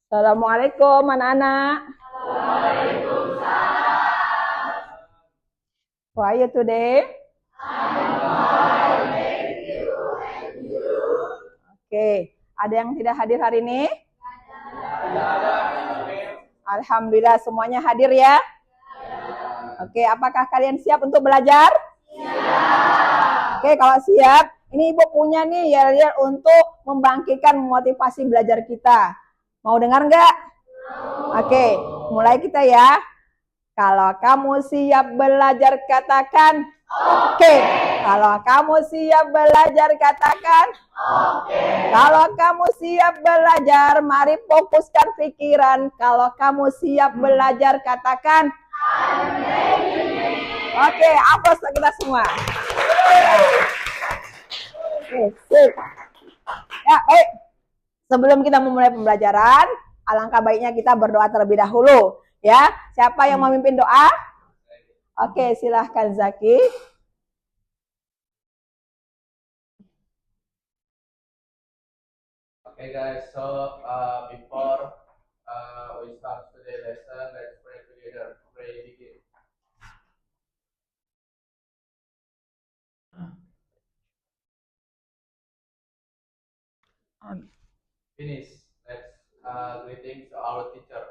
Assalamualaikum anak-anak. How are you today? Oke, ada yang tidak hadir hari ini? Alhamdulillah semuanya hadir ya. Oke, apakah kalian siap untuk belajar? Oke, kalau siap, ini Ibu punya nih yel-yel untuk membangkitkan motivasi belajar kita. Mau dengar nggak? Oke, mulai kita ya. Kalau kamu siap belajar, katakan oke. Kalau kamu siap belajar, katakan oke. Kalau kamu siap belajar, mari fokuskan pikiran. Kalau kamu siap belajar, katakan oke. Aplaus kita semua. Oke, sip. Ya, baik. Sebelum kita memulai pembelajaran, alangkah baiknya kita berdoa terlebih dahulu. Ya, siapa yang memimpin doa? Oke, silahkan Zaki. Okay guys, so before we start today's lesson, let's pray together. Pray begin. Finish. Let's greetings to our teacher.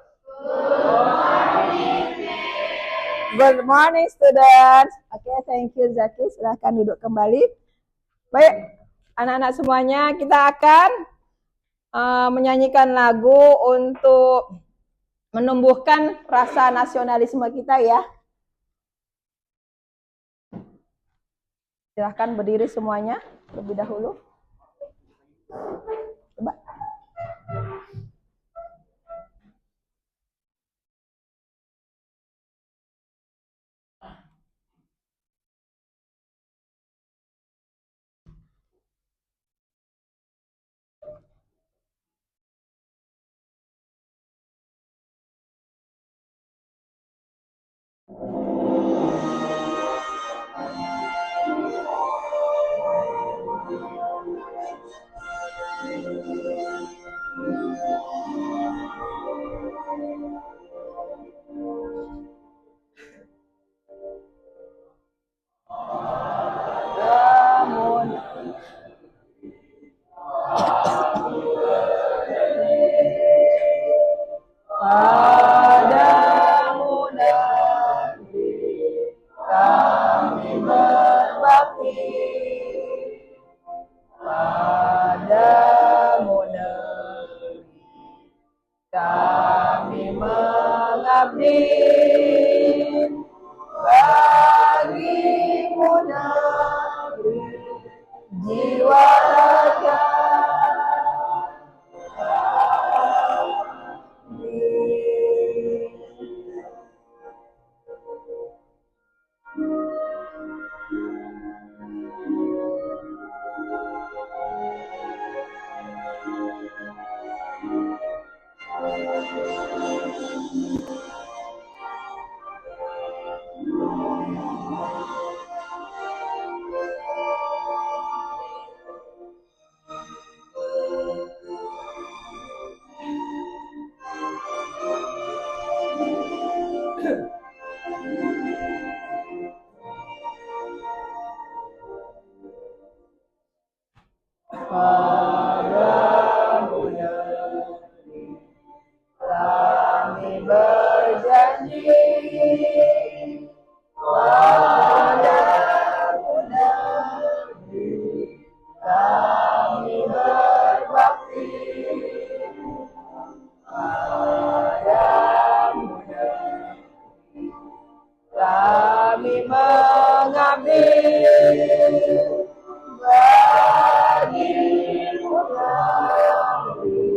Good morning students. Oke, thank you Zaki. Silahkan duduk kembali. Baik, anak-anak semuanya, kita akan menyanyikan lagu untuk menumbuhkan rasa nasionalisme kita ya. Silahkan berdiri semuanya terlebih dahulu. Coba. Padamu negeri kami berbakti, padamu negeri kami mengabdi, bagimu negeri jiwa raga. Padamu negeri kami berjanji, padamu negeri kami berbakti, padamu negeri kami mengabdi, bagimu negeri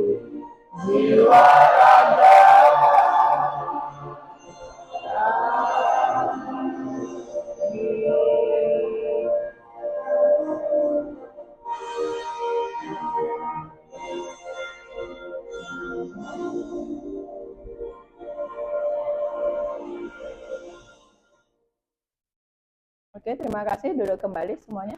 jiwa raga. Oke, terima kasih. Duduk kembali semuanya.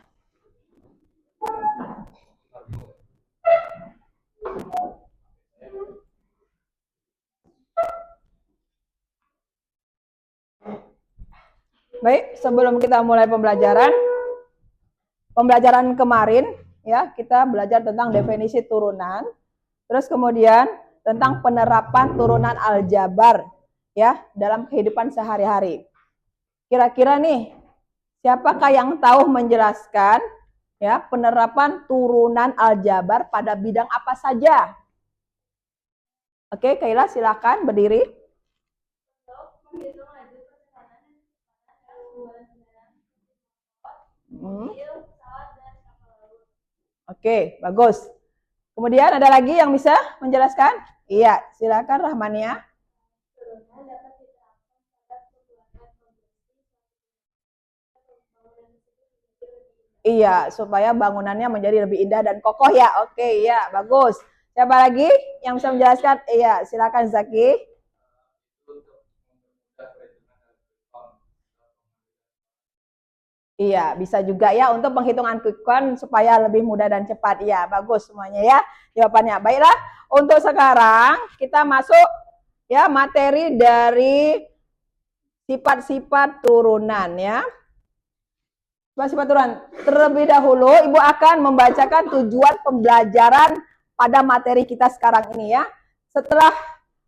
Baik, sebelum kita mulai pembelajaran kemarin ya, kita belajar tentang definisi turunan. Terus kemudian tentang penerapan turunan aljabar ya dalam kehidupan sehari-hari. Kira-kira nih, siapakah yang tahu menjelaskan ya penerapan turunan aljabar pada bidang apa saja? Oke, Kaila silakan berdiri. Oke, bagus. Kemudian ada lagi yang bisa menjelaskan? Iya, silakan Rahmania. Iya, supaya bangunannya menjadi lebih indah dan kokoh ya. Oke, ya, bagus. Siapa lagi yang bisa menjelaskan? Iya, silakan Zaki. Iya, bisa juga ya untuk penghitungan quick count supaya lebih mudah dan cepat. Iya, bagus semuanya ya jawabannya. Baiklah, untuk sekarang kita masuk ya materi dari sifat-sifat turunan ya. Sifat-sifat turunan. Terlebih dahulu Ibu akan membacakan tujuan pembelajaran pada materi kita sekarang ini ya. Setelah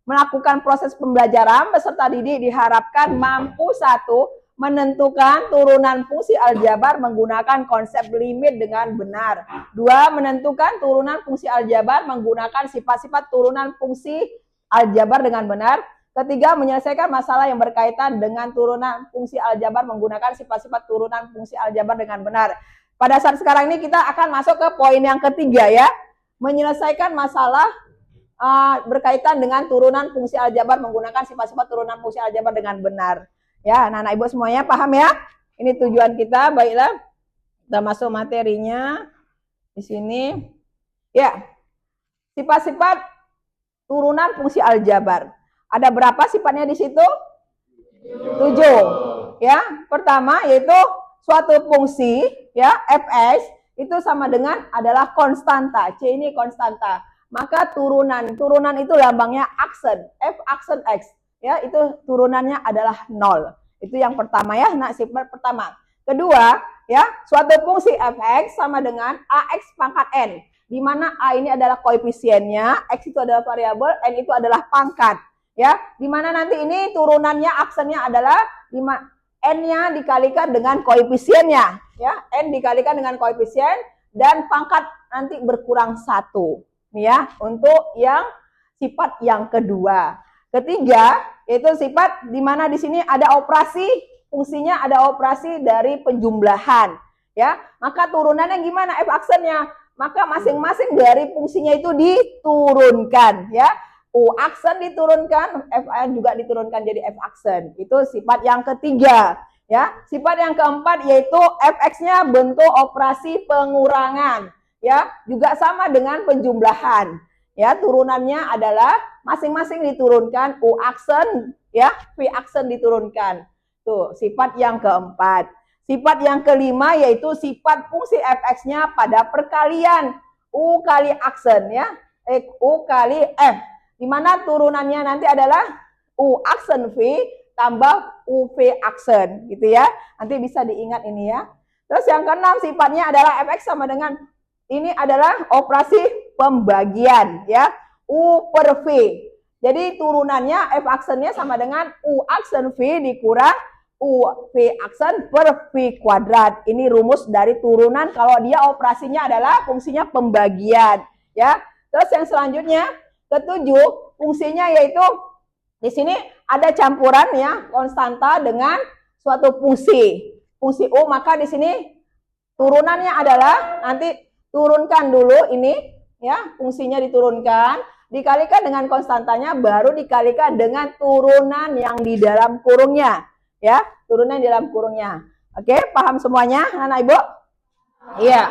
melakukan proses pembelajaran, peserta didik diharapkan mampu satu, menentukan turunan fungsi aljabar menggunakan konsep limit dengan benar. 2. Menentukan turunan fungsi aljabar menggunakan sifat-sifat turunan fungsi aljabar dengan benar. 3. Menyelesaikan masalah yang berkaitan dengan turunan fungsi aljabar menggunakan sifat-sifat turunan fungsi aljabar dengan benar. Pada saat sekarang ini kita akan masuk ke poin yang ketiga ya. Menyelesaikan masalah berkaitan dengan turunan fungsi aljabar menggunakan sifat-sifat turunan fungsi aljabar dengan benar. Ya, anak-anak Ibu semuanya paham ya? Ini tujuan kita. Baiklah, kita masuk materinya di sini. Ya, sifat-sifat turunan fungsi aljabar. Ada berapa sifatnya di situ? 7. Ya, pertama yaitu suatu fungsi ya fx itu sama dengan adalah konstanta. C ini konstanta. Maka turunan itu lambangnya aksen, f aksen x. Ya, itu turunannya adalah 0. Itu yang pertama ya, nah sifat pertama. Kedua, ya, suatu fungsi fx sama dengan ax pangkat n, di mana a ini adalah koefisiennya, x itu adalah variabel, n itu adalah pangkat. Ya, di mana nanti ini turunannya aksennya adalah n-nya dikalikan dengan koefisiennya, ya, n dikalikan dengan koefisien dan pangkat nanti berkurang 1. Nih ya, untuk yang sifat yang kedua. Ketiga, yaitu sifat di mana di sini ada operasi, fungsinya ada operasi dari penjumlahan, ya. Maka turunannya gimana f aksennya? Maka masing-masing dari fungsinya itu diturunkan, ya. U aksen diturunkan, f juga diturunkan jadi f aksen. Itu sifat yang ketiga, ya. Sifat yang keempat yaitu fx-nya bentuk operasi pengurangan, ya. Juga sama dengan penjumlahan. Ya, turunannya adalah masing-masing diturunkan, U aksen, ya, V aksen diturunkan. Tuh, sifat yang keempat. Sifat yang kelima yaitu sifat fungsi fx-nya pada perkalian U kali aksen, ya, U kali F. Di mana turunannya nanti adalah U aksen V tambah UV aksen, gitu ya. Nanti bisa diingat ini ya. Terus yang keenam sifatnya adalah fx sama dengan ini adalah operasi pembagian ya, U per V. Jadi turunannya F aksennya sama dengan U aksen V dikurang U V aksen per V kuadrat. Ini rumus dari turunan kalau dia operasinya adalah fungsinya pembagian ya. Terus yang selanjutnya ketujuh, fungsinya yaitu di sini ada campuran ya, konstanta dengan suatu fungsi U, maka di sini turunannya adalah nanti turunkan dulu ini ya, fungsinya diturunkan, dikalikan dengan konstantanya, baru dikalikan dengan turunan yang di dalam kurungnya, ya, turunan di dalam kurungnya. Oke, paham semuanya, anak Ibu? Iya.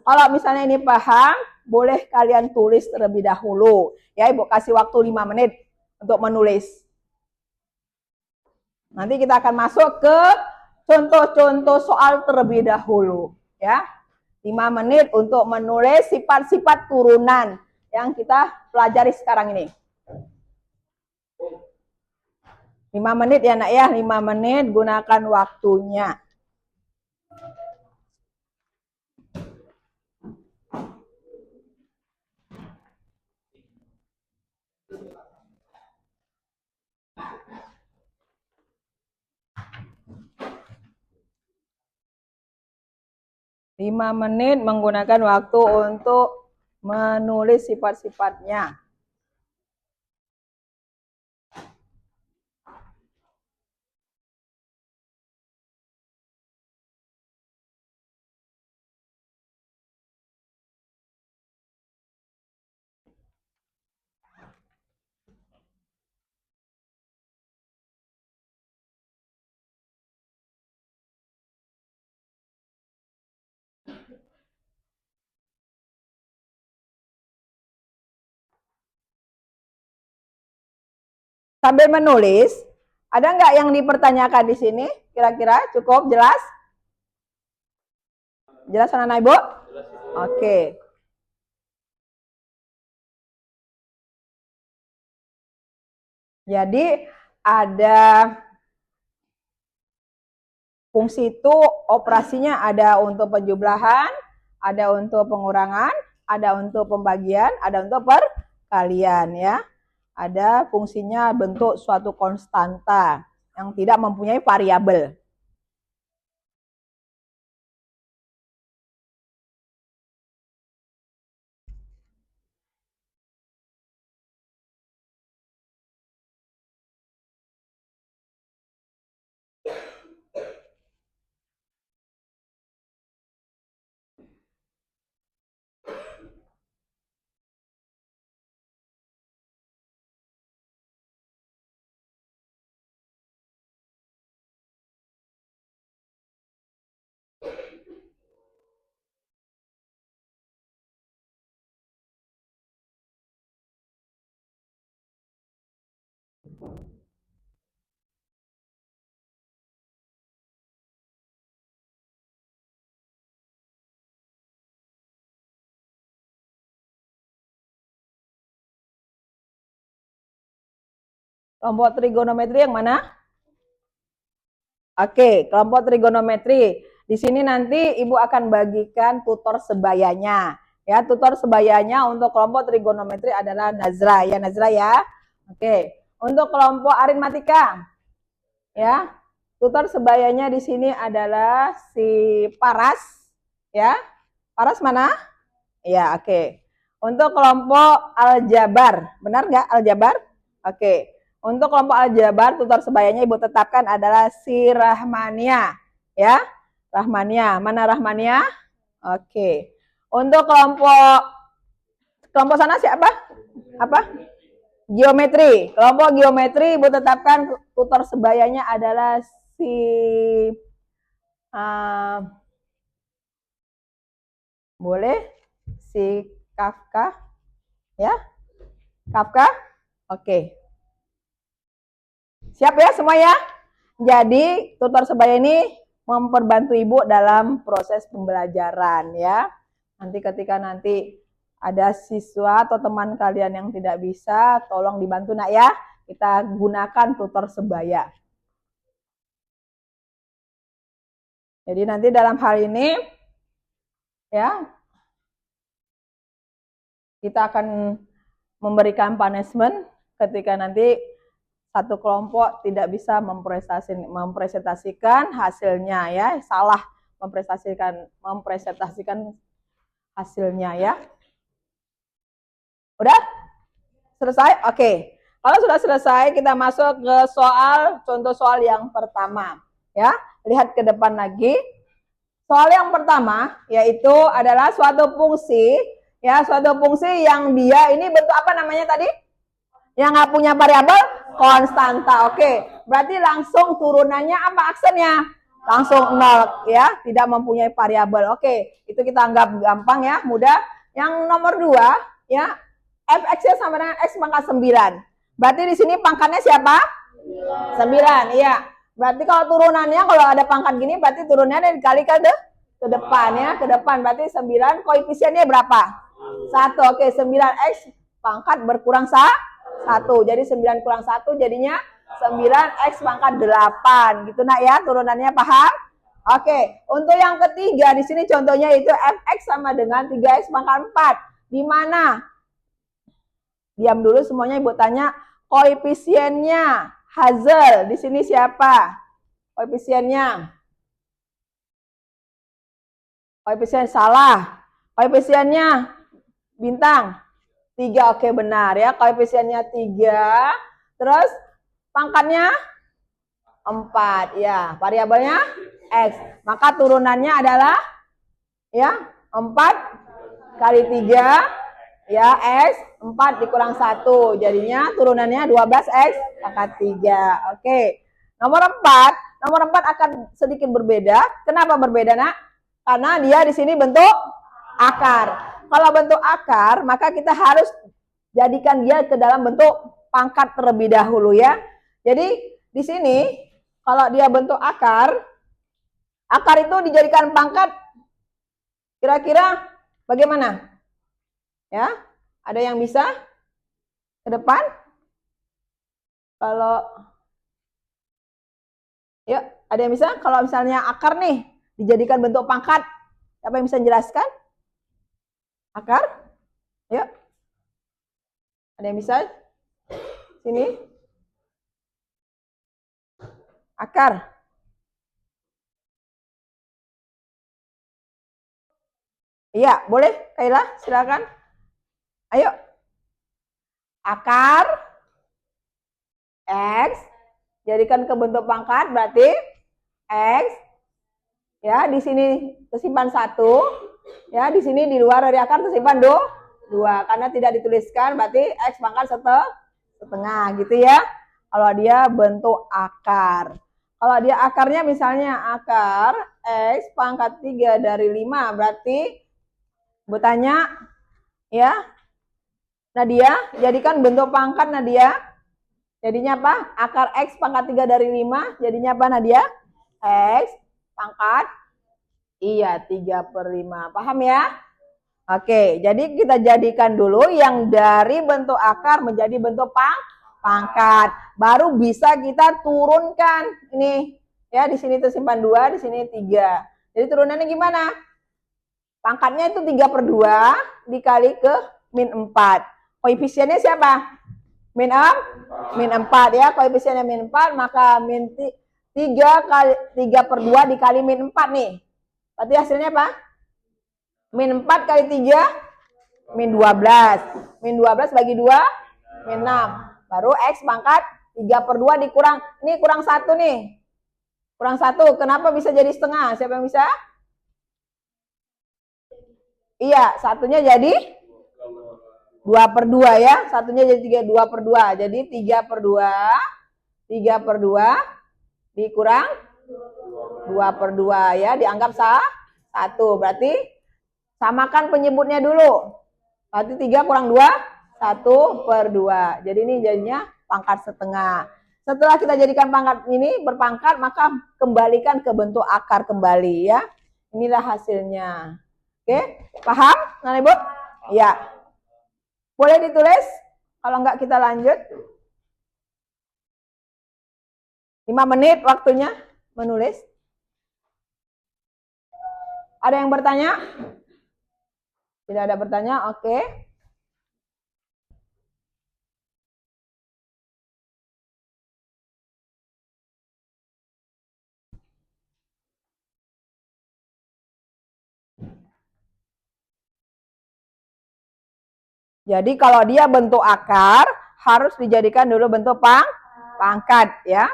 Kalau misalnya ini paham, boleh kalian tulis terlebih dahulu. Ya, Ibu kasih waktu 5 menit untuk menulis. Nanti kita akan masuk ke contoh-contoh soal terlebih dahulu, ya. 5 menit untuk menulis sifat-sifat turunan yang kita pelajari sekarang ini. 5 menit ya nak ya, 5 menit gunakan waktunya. Lima menit menggunakan waktu untuk menulis sifat-sifatnya. Sambil menulis, ada nggak yang dipertanyakan di sini? Kira-kira cukup jelas? Jelas anak-anak Ibu? Oke. Jadi ada fungsi itu operasinya ada untuk penjumlahan, ada untuk pengurangan, ada untuk pembagian, ada untuk perkalian ya. Ada fungsinya bentuk suatu konstanta yang tidak mempunyai variabel. Kelompok trigonometri yang mana? Oke, kelompok trigonometri. Di sini nanti Ibu akan bagikan tutor sebayanya. Ya, tutor sebayanya untuk kelompok trigonometri adalah Nazra. Ya, Nazra ya. Oke, untuk kelompok aritmatika. Ya, tutor sebayanya di sini adalah si Paras. Ya, Paras mana? Ya, oke. Untuk kelompok aljabar, benar nggak aljabar? Oke. Untuk kelompok aljabar, tutor sebayanya Ibu tetapkan adalah si Rahmania. Ya, Rahmania. Mana Rahmania? Oke. Untuk kelompok sana siapa? Apa? Geometri. Kelompok geometri Ibu tetapkan tutor sebayanya adalah si boleh si Kafka. Ya? Kafka? Oke. Siap ya semua ya? Jadi tutor sebaya ini memperbantu Ibu dalam proses pembelajaran ya. Nanti ketika ada siswa atau teman kalian yang tidak bisa, tolong dibantu nak ya. Kita gunakan tutor sebaya. Jadi nanti dalam hal ini ya kita akan memberikan punishment ketika nanti satu kelompok tidak bisa mempresentasikan hasilnya ya, salah mempresentasikan hasilnya ya. Udah? Selesai? Oke. Kalau sudah selesai, kita masuk ke contoh soal yang pertama ya. Lihat ke depan lagi. Soal yang pertama yaitu adalah suatu fungsi ya, suatu fungsi yang dia ini bentuk apa namanya tadi? Yang nggak punya variabel konstanta. Oke, berarti langsung turunannya apa aksennya? Langsung 0 ya, tidak mempunyai variabel. Oke, itu kita anggap gampang ya, mudah. Yang nomor 2 ya, fx sama dengan x pangkat 9. Berarti di sini pangkatnya siapa? 9, iya. Berarti kalau turunannya kalau ada pangkat gini berarti turunannya dikali ke depan ya, ke depan. Berarti 9 koefisiennya berapa? 1. Oke, 9x pangkat berkurang 1. Jadi 9 kurang 1 jadinya 9x pangkat 8. Gitu nak ya, turunannya paham? Oke, untuk yang ketiga di sini contohnya itu fx sama dengan 3x pangkat 4. Di mana? Diam dulu semuanya, Ibu tanya koefisiennya. Hazel, di sini siapa? Koefisiennya. Koefisien salah. Koefisiennya bintang 3, oke benar ya. Koefisiennya 3. Terus pangkatnya 4 ya. Variabelnya x. Maka turunannya adalah ya 4 kali 3 ya x 4 dikurang 1. Jadinya turunannya 12x pangkat 3. Oke. Nomor 4 akan sedikit berbeda. Kenapa berbeda, Nak? Karena dia di sini bentuk akar. Kalau bentuk akar, maka kita harus jadikan dia ke dalam bentuk pangkat terlebih dahulu ya. Jadi di sini kalau dia bentuk akar itu dijadikan pangkat. Kira-kira bagaimana? Ya, ada yang bisa ke depan? Kalau yuk, ada yang bisa? Kalau misalnya akar nih dijadikan bentuk pangkat, siapa yang bisa menjelaskan? Akar? Yuk. Ada yang bisa? Sini. Akar. Iya, boleh, Kayla, silakan. Ayo. Akar X jadikan ke bentuk pangkat berarti X ya, di sini tersimpan 1 ya, di sini di luar dari akar tersimpan 2 karena tidak dituliskan, berarti X pangkat setengah gitu ya. Kalau dia bentuk akar. Kalau dia akarnya misalnya akar X pangkat 3 dari 5 berarti bertanya ya, Nadia, jadikan bentuk pangkat Nadia. Jadinya apa? Akar X pangkat 3 dari 5. Jadinya apa Nadia? X pangkat. Iya, 3/5. Paham ya? Oke, jadi kita jadikan dulu yang dari bentuk akar menjadi bentuk pangkat. Baru bisa kita turunkan. Ini ya, di sini tersimpan 2, di sini 3. Jadi turunannya gimana? Pangkatnya itu 3/2 dikali ke min 4. Koefisiennya siapa? Min 4 ya, koefisiennya min 4, maka min 3/2 dikali min 4 nih. Berarti hasilnya apa? Min 4 kali 3, min 12. Min 12 bagi 2, min 6. Baru X pangkat 3/2 dikurang, ini kurang 1 nih. Kurang 1, kenapa bisa jadi setengah? Siapa yang bisa? Iya, satunya jadi 2/2 ya, satunya jadi 2/2. Jadi 3/2 dikurang 2/2 ya, dianggap 1. Berarti samakan penyebutnya dulu. Berarti 3 kurang 2, 1/2. Jadi ini jadinya pangkat setengah. Setelah kita jadikan pangkat ini berpangkat, maka kembalikan ke bentuk akar kembali ya. Inilah hasilnya. Oke, paham, Nah, Ibu? Ya. Boleh ditulis? Kalau enggak kita lanjut. 5 menit waktunya menulis. Ada yang bertanya? Tidak ada bertanya? Oke. Jadi kalau dia bentuk akar, harus dijadikan dulu bentuk pangkat ya.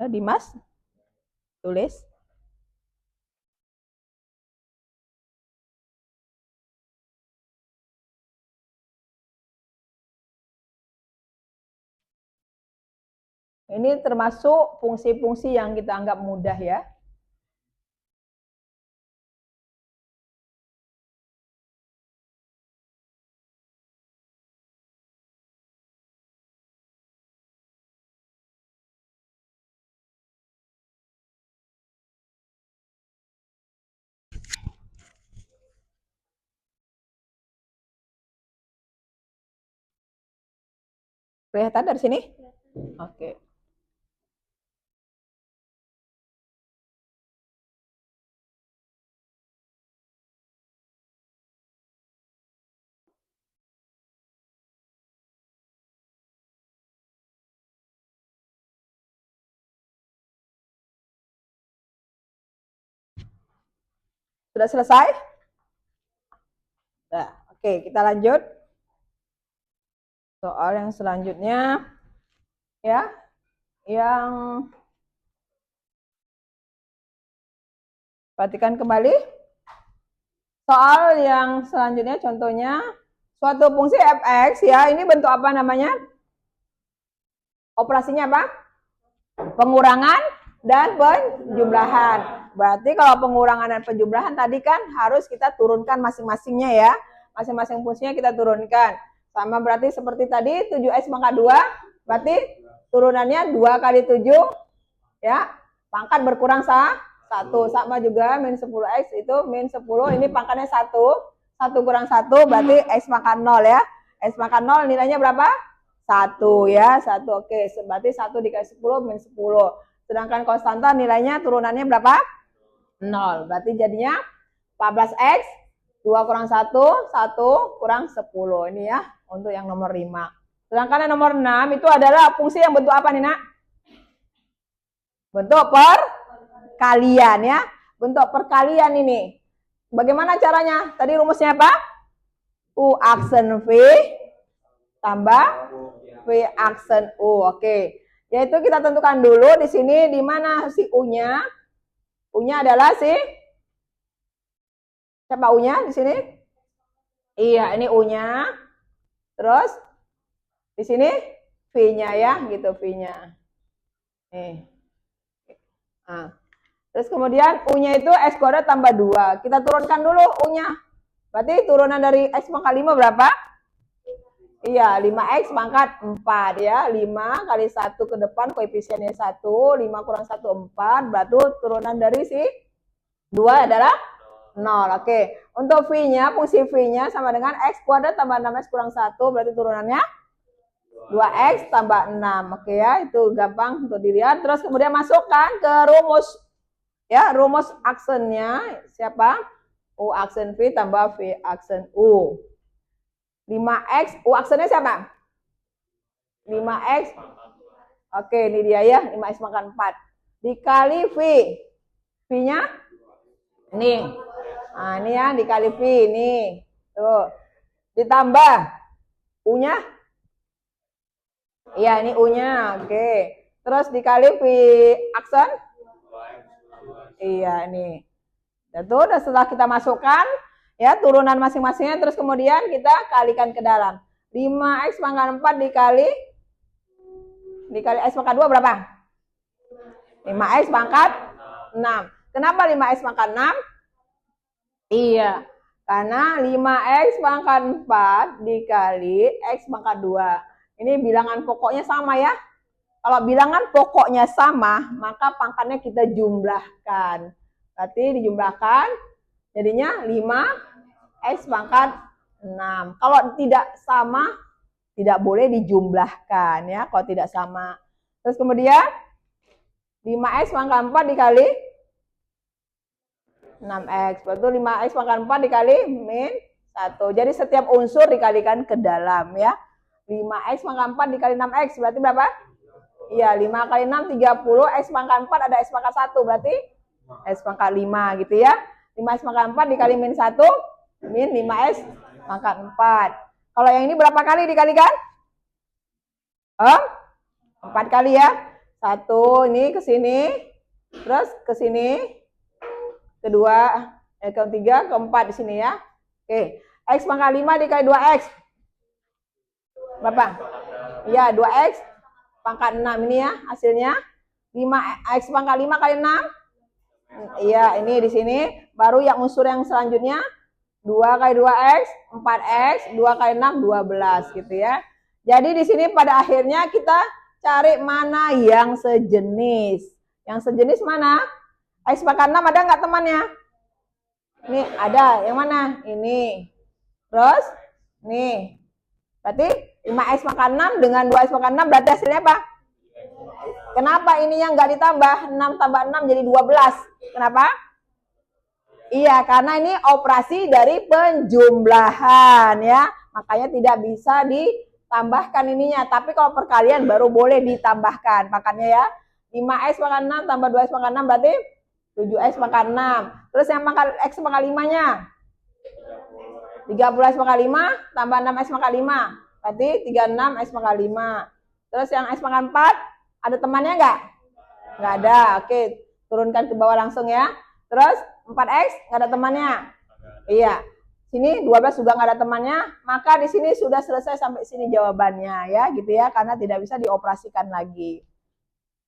Dimas, tulis. Ini termasuk fungsi-fungsi yang kita anggap mudah ya. Kelihatan dari sini? Oke. Sudah selesai? Nah, oke, kita lanjut. Soal yang selanjutnya, ya, yang perhatikan kembali. Soal yang selanjutnya, contohnya, suatu fungsi fx, ya, ini bentuk apa namanya? Operasinya apa? Pengurangan dan penjumlahan. Berarti kalau pengurangan dan penjumlahan tadi kan harus kita turunkan masing-masingnya ya. Masing-masing fungsinya kita turunkan. Sama berarti seperti tadi 7x pangkat 2. Berarti turunannya 2 kali 7 ya. Pangkat berkurang 1. Sama juga min 10x itu min 10. Ini pangkatnya 1. 1 kurang 1 berarti x pangkat 0 ya. X pangkat 0 nilainya berapa? 1 ya. 1 oke. Berarti 1 dikali 10 min 10. Sedangkan konstanta nilainya turunannya berapa? 0. Berarti jadinya 14x, 2 kurang 1, 1 kurang 10. Ini ya, untuk yang nomor 5. Sedangkan yang nomor 6 itu adalah fungsi yang bentuk apa nih, Nak? Bentuk perkalian ya. Bentuk perkalian ini. Bagaimana caranya? Tadi rumusnya apa? U aksen V tambah V aksen U. Oke. Yaitu kita tentukan dulu di sini di mana si U-nya. U-nya adalah si siapa U-nya di sini? Iya, ini U-nya. Terus di sini V-nya ya, gitu V-nya. Nih. Nah. Terus kemudian U-nya itu X kuadrat tambah 2. Kita turunkan dulu U-nya. Berarti turunan dari X pangkat 5 berapa? Iya, 5x pangkat 4 ya. 5 kali 1 ke depan koefisiennya 1. 5 kurang 1, 4. Berarti turunan dari si 2 adalah 0. Oke. Untuk V-nya, fungsi V-nya sama dengan X kuadrat tambah 6x kurang 1. Berarti turunannya 2x tambah 6. Oke ya, itu gampang untuk dilihat. Terus kemudian masukkan ke rumus. Ya, rumus aksennya siapa? U aksen V tambah V aksen U. 5x, U aksennya siapa? 5x. Oke, ini dia ya, 5x pangkat 4. Dikali V. V-nya? Nih. Nah, ini ya, dikali V. Nih. Tuh. Ditambah. U-nya? Iya, ini U-nya. Oke. Terus dikali V aksen? Iya, ini. Itu udah setelah kita masukkan ya turunan masing-masingnya, terus kemudian kita kalikan ke dalam. 5x pangkat 4 dikali x pangkat 2 berapa? 5x pangkat 6. Kenapa 5x pangkat 6? Iya, karena 5x pangkat 4 dikali x pangkat 2. Ini bilangan pokoknya sama ya. Kalau bilangan pokoknya sama, maka pangkatnya kita jumlahkan. Berarti dijumlahkan, jadinya 5x pangkat 6. Kalau tidak sama, tidak boleh dijumlahkan ya, kalau tidak sama. Terus kemudian 5x pangkat 4 dikali 6x. Berarti 5x pangkat 4 dikali min 1. Jadi setiap unsur dikalikan ke dalam ya. 5x pangkat 4 dikali 6x berarti berapa? Iya, 5 kali 6, 30. X pangkat 4 ada X pangkat 1. Berarti X pangkat 5 gitu ya. 5X pangkat 4 dikali min 1. Min 5X pangkat 4. Kalau yang ini berapa kali dikalikan? 4 kali ya. 1 ini ke sini. Terus ke sini. Kedua, ketiga, keempat di sini ya. Oke. X pangkat 5 dikali 2X. Berapa? Iya, 2X pangkat 6 ini ya hasilnya. 5x pangkat 5 kali 6. Iya, ini di sini. Baru yang unsur yang selanjutnya 2 kali 2x, 4x, 2 kali 6, 12 gitu ya. Jadi di sini pada akhirnya kita cari mana yang sejenis. Yang sejenis mana? X pangkat 6 ada nggak temannya? Ini ada. Yang mana? Ini. Terus nih. Berarti 5X pangkat 6 dengan 2X pangkat 6 berarti hasilnya apa? Kenapa ininya nggak ditambah? 6 tambah 6 jadi 12. Kenapa? Iya, karena ini operasi dari penjumlahan ya. Makanya tidak bisa ditambahkan ininya. Tapi kalau perkalian baru boleh ditambahkan. Makanya ya, 5X pangkat 6 tambah 2X pangkat 6 berarti 7X pangkat 6. Terus yang pangkat X pangkat 5-nya? 30X pangkat 5 tambah 6X pangkat 5. Berarti 36X pangkat 5. Terus yang X pangkat 4, ada temannya nggak? Nggak ada. Oke, turunkan ke bawah langsung ya. Terus 4X nggak ada temannya. Iya. Sini 12 juga nggak ada temannya. Maka di sini sudah selesai sampai sini jawabannya ya, gitu ya. Karena tidak bisa dioperasikan lagi.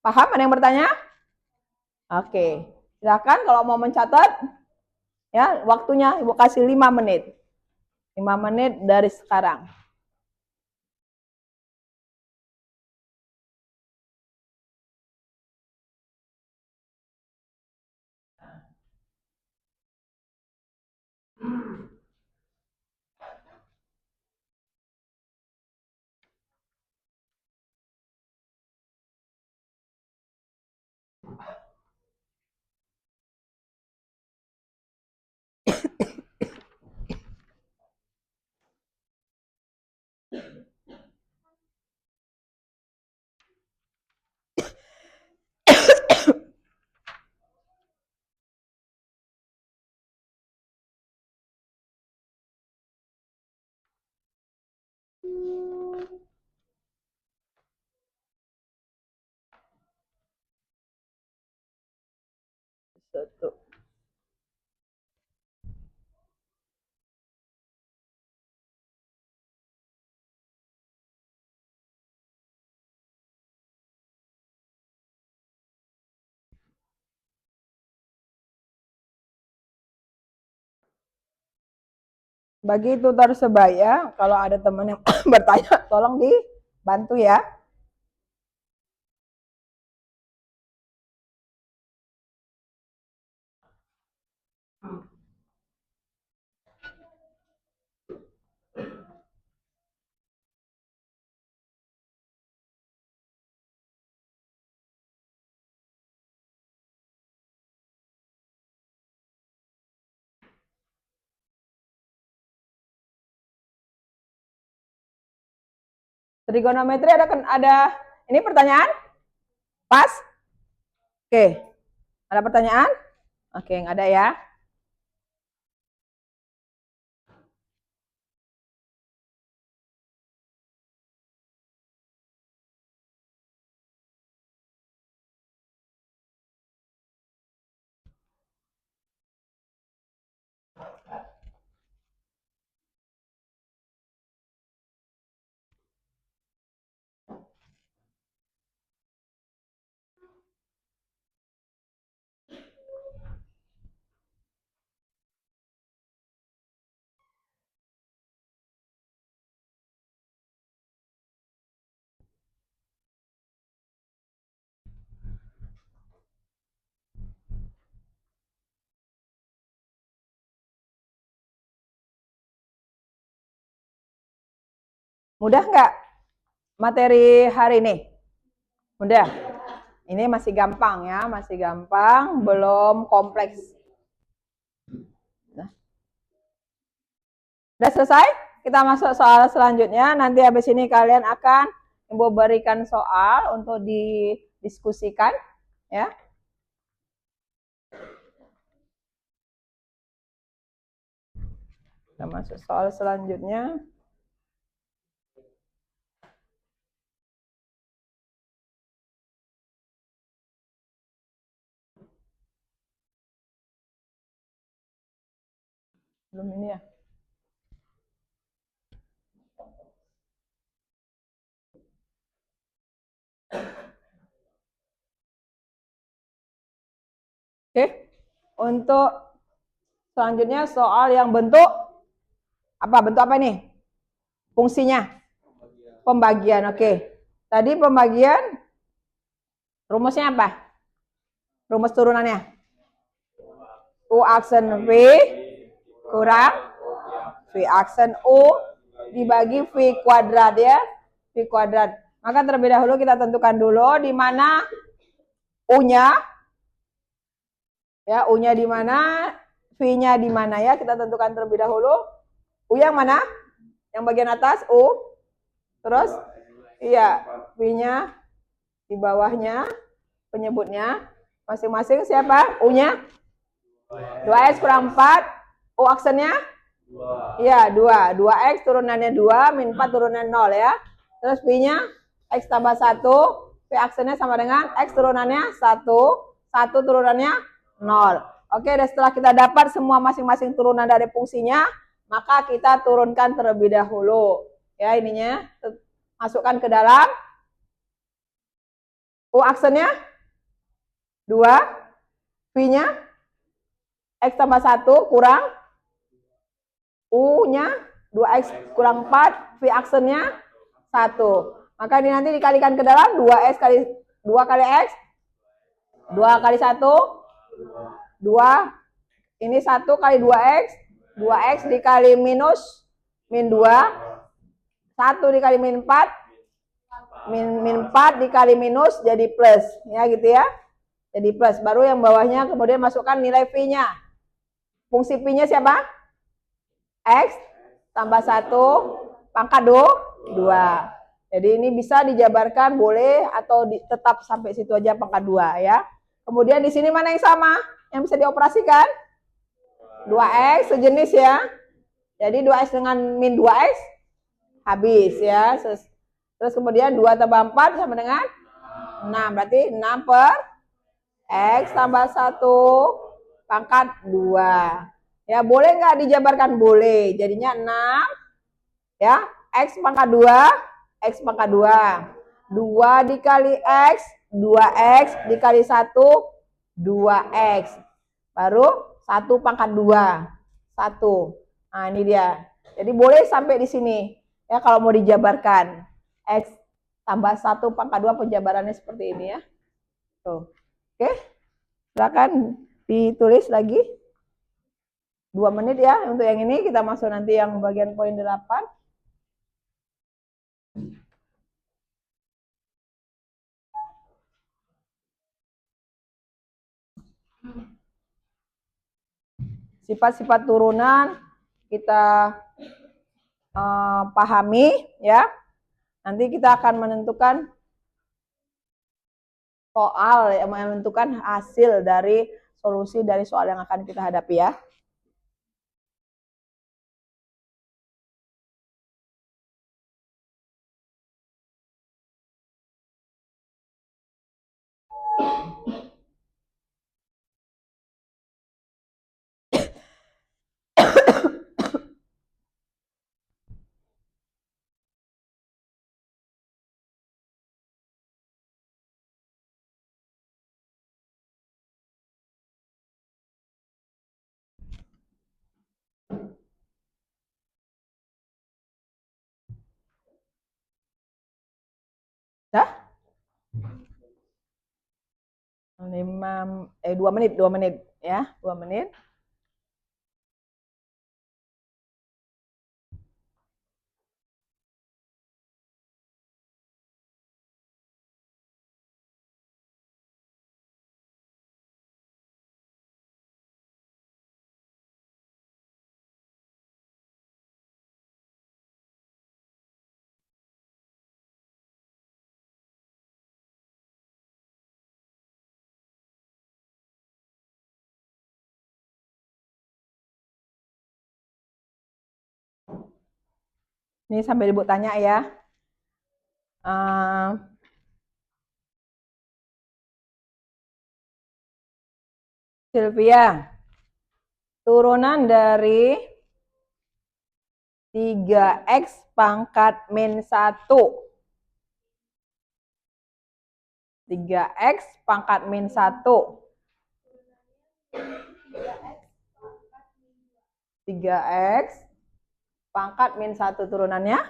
Paham? Ada yang bertanya? Oke. Silakan kalau mau mencatat. Ya, waktunya Ibu kasih 5 menit. 5 menit dari sekarang. Satu. Bagi tutor sebaya, kalau ada teman yang bertanya, tolong dibantu ya. Trigonometri ada ini pertanyaan? Pas? Oke. Ada pertanyaan? Oke, nggak ada ya. Mudah nggak materi hari ini? Mudah? Ini masih gampang ya, masih gampang, belum kompleks. Nah. Udah selesai? Kita masuk soal selanjutnya. Nanti habis ini kalian akan Ibu berikan soal untuk didiskusikan ya. Kita masuk soal selanjutnya. Belum ini ya. Oke. Untuk selanjutnya soal yang bentuk apa? Bentuk apa ini? Fungsinya? Pembagian. Oke. Tadi pembagian rumusnya apa? Rumus turunannya? U aksen V kurang V aksen U dibagi V kuadrat ya. V kuadrat. Maka terlebih dahulu kita tentukan dulu di mana U-nya. Ya, U-nya di mana, V-nya di mana ya. Kita tentukan terlebih dahulu. U yang mana? Yang bagian atas U. Terus iya, V-nya di bawahnya. Penyebutnya masing-masing siapa? U-nya 2x kurang 4. U aksennya? Iya, 2. 2x turunannya 2, min 4 turunan 0 ya. Terus V-nya x tambah 1. V aksennya sama dengan x turunannya 1. 1 turunannya 0. Oke, dan setelah kita dapat semua masing-masing turunan dari fungsinya, maka kita turunkan terlebih dahulu. Ya, ininya masukkan ke dalam. U aksennya 2. V-nya x tambah 1 kurang U-nya 2x kurang 4, V aksennya 1. Maka ini nanti dikalikan ke dalam 2x kali 2 kali x, 2 kali 1, 2. Ini 1 kali 2x, 2x dikali minus min 2, 1 dikali min 4, min 4 dikali minus jadi plus. Ya gitu ya. Jadi plus. Baru yang bawahnya kemudian masukkan nilai V-nya. Fungsi V-nya siapa? X tambah 1 pangkat 2. Jadi ini bisa dijabarkan boleh atau tetap sampai situ aja pangkat 2 ya. Kemudian di sini mana yang sama? Yang bisa dioperasikan? 2x sejenis ya. Jadi 2x dengan min 2x habis ya. Terus kemudian 2 tambah 4 sama dengan 6. Berarti 6 per x tambah 1 pangkat 2. Ya, boleh nggak dijabarkan? Boleh. Jadinya 6. Ya, x pangkat 2, x pangkat 2. 2 dikali x, 2x dikali 1, 2x. Baru 1 pangkat 2. 1. Nah, ini dia. Jadi boleh sampai di sini. Ya, kalau mau dijabarkan. X tambah 1 pangkat 2 penjabarannya seperti ini ya. Tuh. Oke. Silakan ditulis lagi. 2 menit ya untuk yang ini. Kita masuk nanti yang bagian poin 8. Sifat-sifat turunan kita pahami ya. Nanti kita akan menentukan soal yang menentukan hasil dari solusi dari soal yang akan kita hadapi ya. Dah? 2 menit ya, 2 menit. Ini sampai Ibu tanya ya. Sylvia, turunan dari 3x pangkat min 1. 3x pangkat min 1. 3x pangkat min 1 turunannya.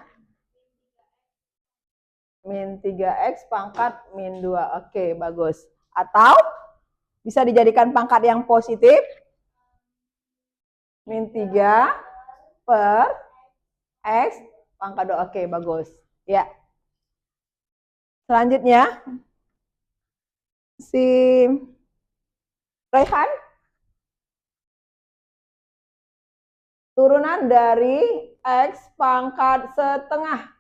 Min 3x pangkat min 2. Oke, bagus. Atau bisa dijadikan pangkat yang positif. Min 3 per x Pangkat 2. Oke, bagus. Ya. Selanjutnya si Raihan, turunan dari X pangkat setengah.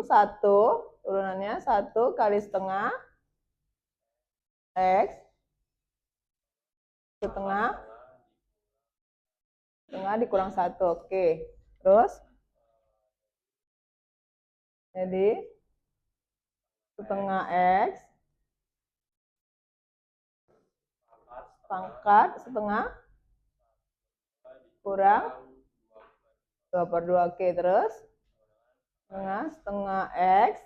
Satu, turunannya 1 kali setengah X setengah dikurang 1. Oke. Terus jadi setengah X pangkat setengah kurang 2/2. Oke, terus setengah X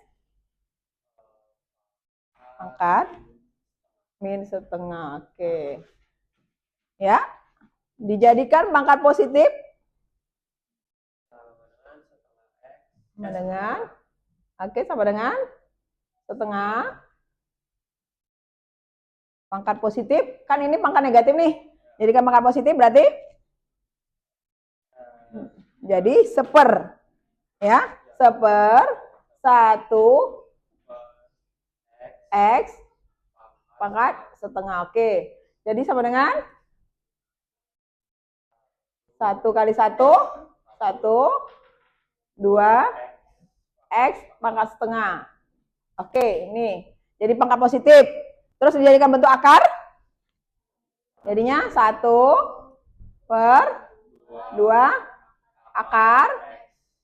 pangkat min setengah. Oke. Ya. Dijadikan pangkat positif sama dengan, oke, sama dengan setengah pangkat positif. Kan ini pangkat negatif nih. Jadikan pangkat positif berarti jadi 1/4. Ya, 1/4 1 X pangkat setengah. Oke. Jadi sama dengan 1 kali 1 2 X pangkat setengah. Oke, ini. Jadi pangkat positif. Terus dijadikan bentuk akar. Jadinya 1/2 akar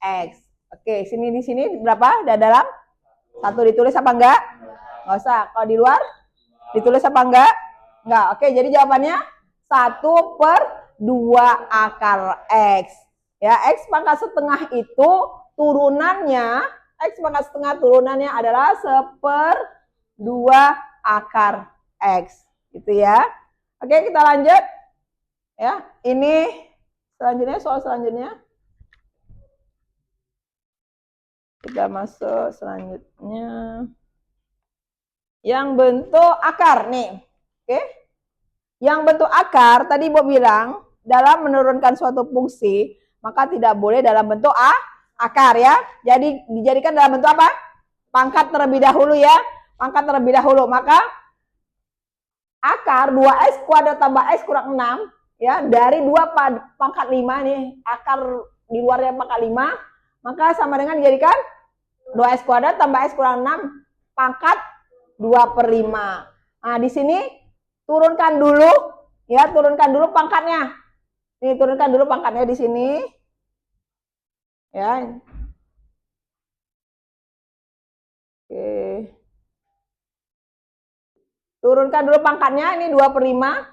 X. Oke, sini di sini berapa? Dalam 1 ditulis apa enggak? Enggak usah. Kalau di luar ditulis apa enggak? Enggak. Oke, jadi jawabannya 1/2 akar X. Ya, X pangkat setengah itu turunannya, X pangkat setengah turunannya adalah 1/2 akar X. Gitu ya. Oke, kita lanjut. Ya, ini selanjutnya, soal selanjutnya. Kita masuk selanjutnya. Yang bentuk akar nih. Oke. Yang bentuk akar, tadi Ibu bilang, dalam menurunkan suatu fungsi, maka tidak boleh dalam bentuk akar ya. Jadi dijadikan dalam bentuk apa? Pangkat terlebih dahulu ya. Pangkat terlebih dahulu. Maka akar 2x kuadrat tambah x kurang 6 ya, dari 2 pangkat 5 nih, akar di luarnya pangkat 5, maka sama dengan dijadikan 2x kuadrat tambah x kurang 6 pangkat 2/5. Nah, di sini turunkan dulu ya, turunkan dulu pangkatnya. Nih, turunkan dulu pangkatnya di sini. Ya. Oke. Turunkan dulu pangkatnya, ini 2/5.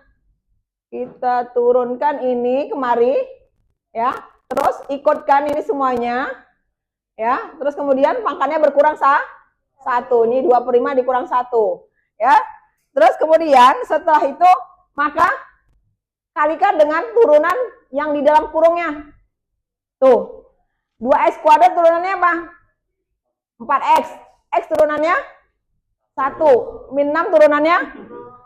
Kita turunkan ini kemari. Ya. Terus ikutkan ini semuanya. Ya. Terus kemudian pangkatnya berkurang 1. Ini 2/5 dikurang 1. Ya. Terus kemudian setelah itu maka kalikan dengan turunan yang di dalam kurungnya. Tuh. 2x kuadrat turunannya apa? 4x. X turunannya 1. Min 6 turunannya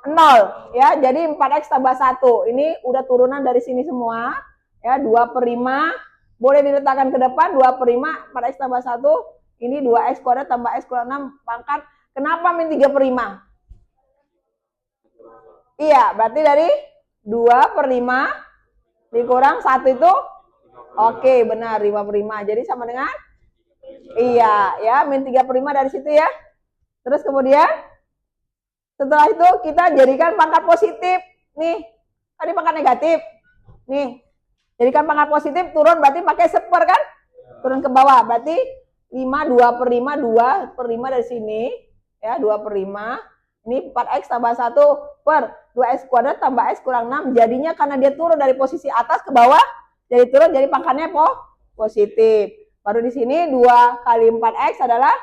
0. Ya, jadi 4x tambah 1. Ini udah turunan dari sini semua. Ya, 2/5. Boleh diletakkan ke depan. 2/5. 4x tambah 1. Ini 2x kuadrat tambah x kurang 6 pangkat. Kenapa min 3/5? Iya, berarti dari 2/5 dikurang 1 itu oke, benar, 5/5. Jadi sama dengan iya, ya, min 3/5 dari situ ya. Terus kemudian setelah itu kita jadikan pangkat positif. Nih, tadi pangkat negatif. Nih, jadikan pangkat positif, turun berarti pakai 1/4 kan? Turun ke bawah, berarti 5, 2/5, 2/5 dari sini. Ya, 2/5. Ini 4x tambah 1 per 2x kuadrat tambah x kurang 6. Jadinya karena dia turun dari posisi atas ke bawah, jadi turun, jadi pangkatnya positif. Baru di sini 2 kali 4x adalah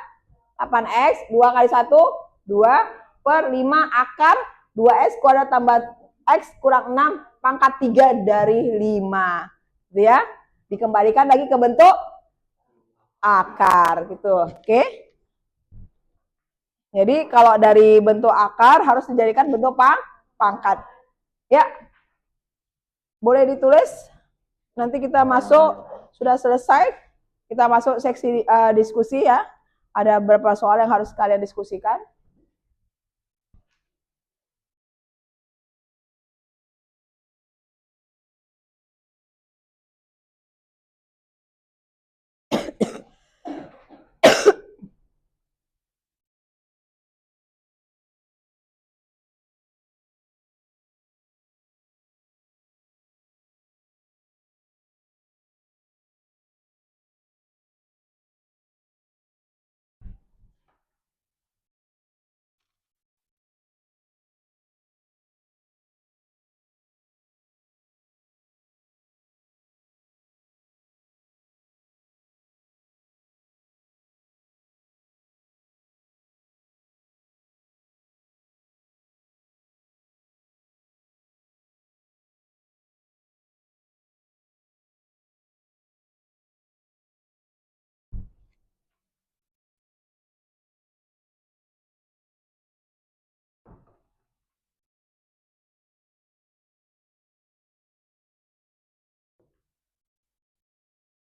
8x. 2 kali 1, 2 per 5 akar 2x kuadrat tambah x kurang 6 pangkat 3 dari 5. Gitu ya. Dikembalikan lagi ke bentuk akar gitu. Oke. Jadi kalau dari bentuk akar harus dijadikan bentuk pangkat. Ya, boleh ditulis. Nanti kita masuk, sudah selesai, kita masuk seksi diskusi ya. Ada beberapa soal yang harus kalian diskusikan.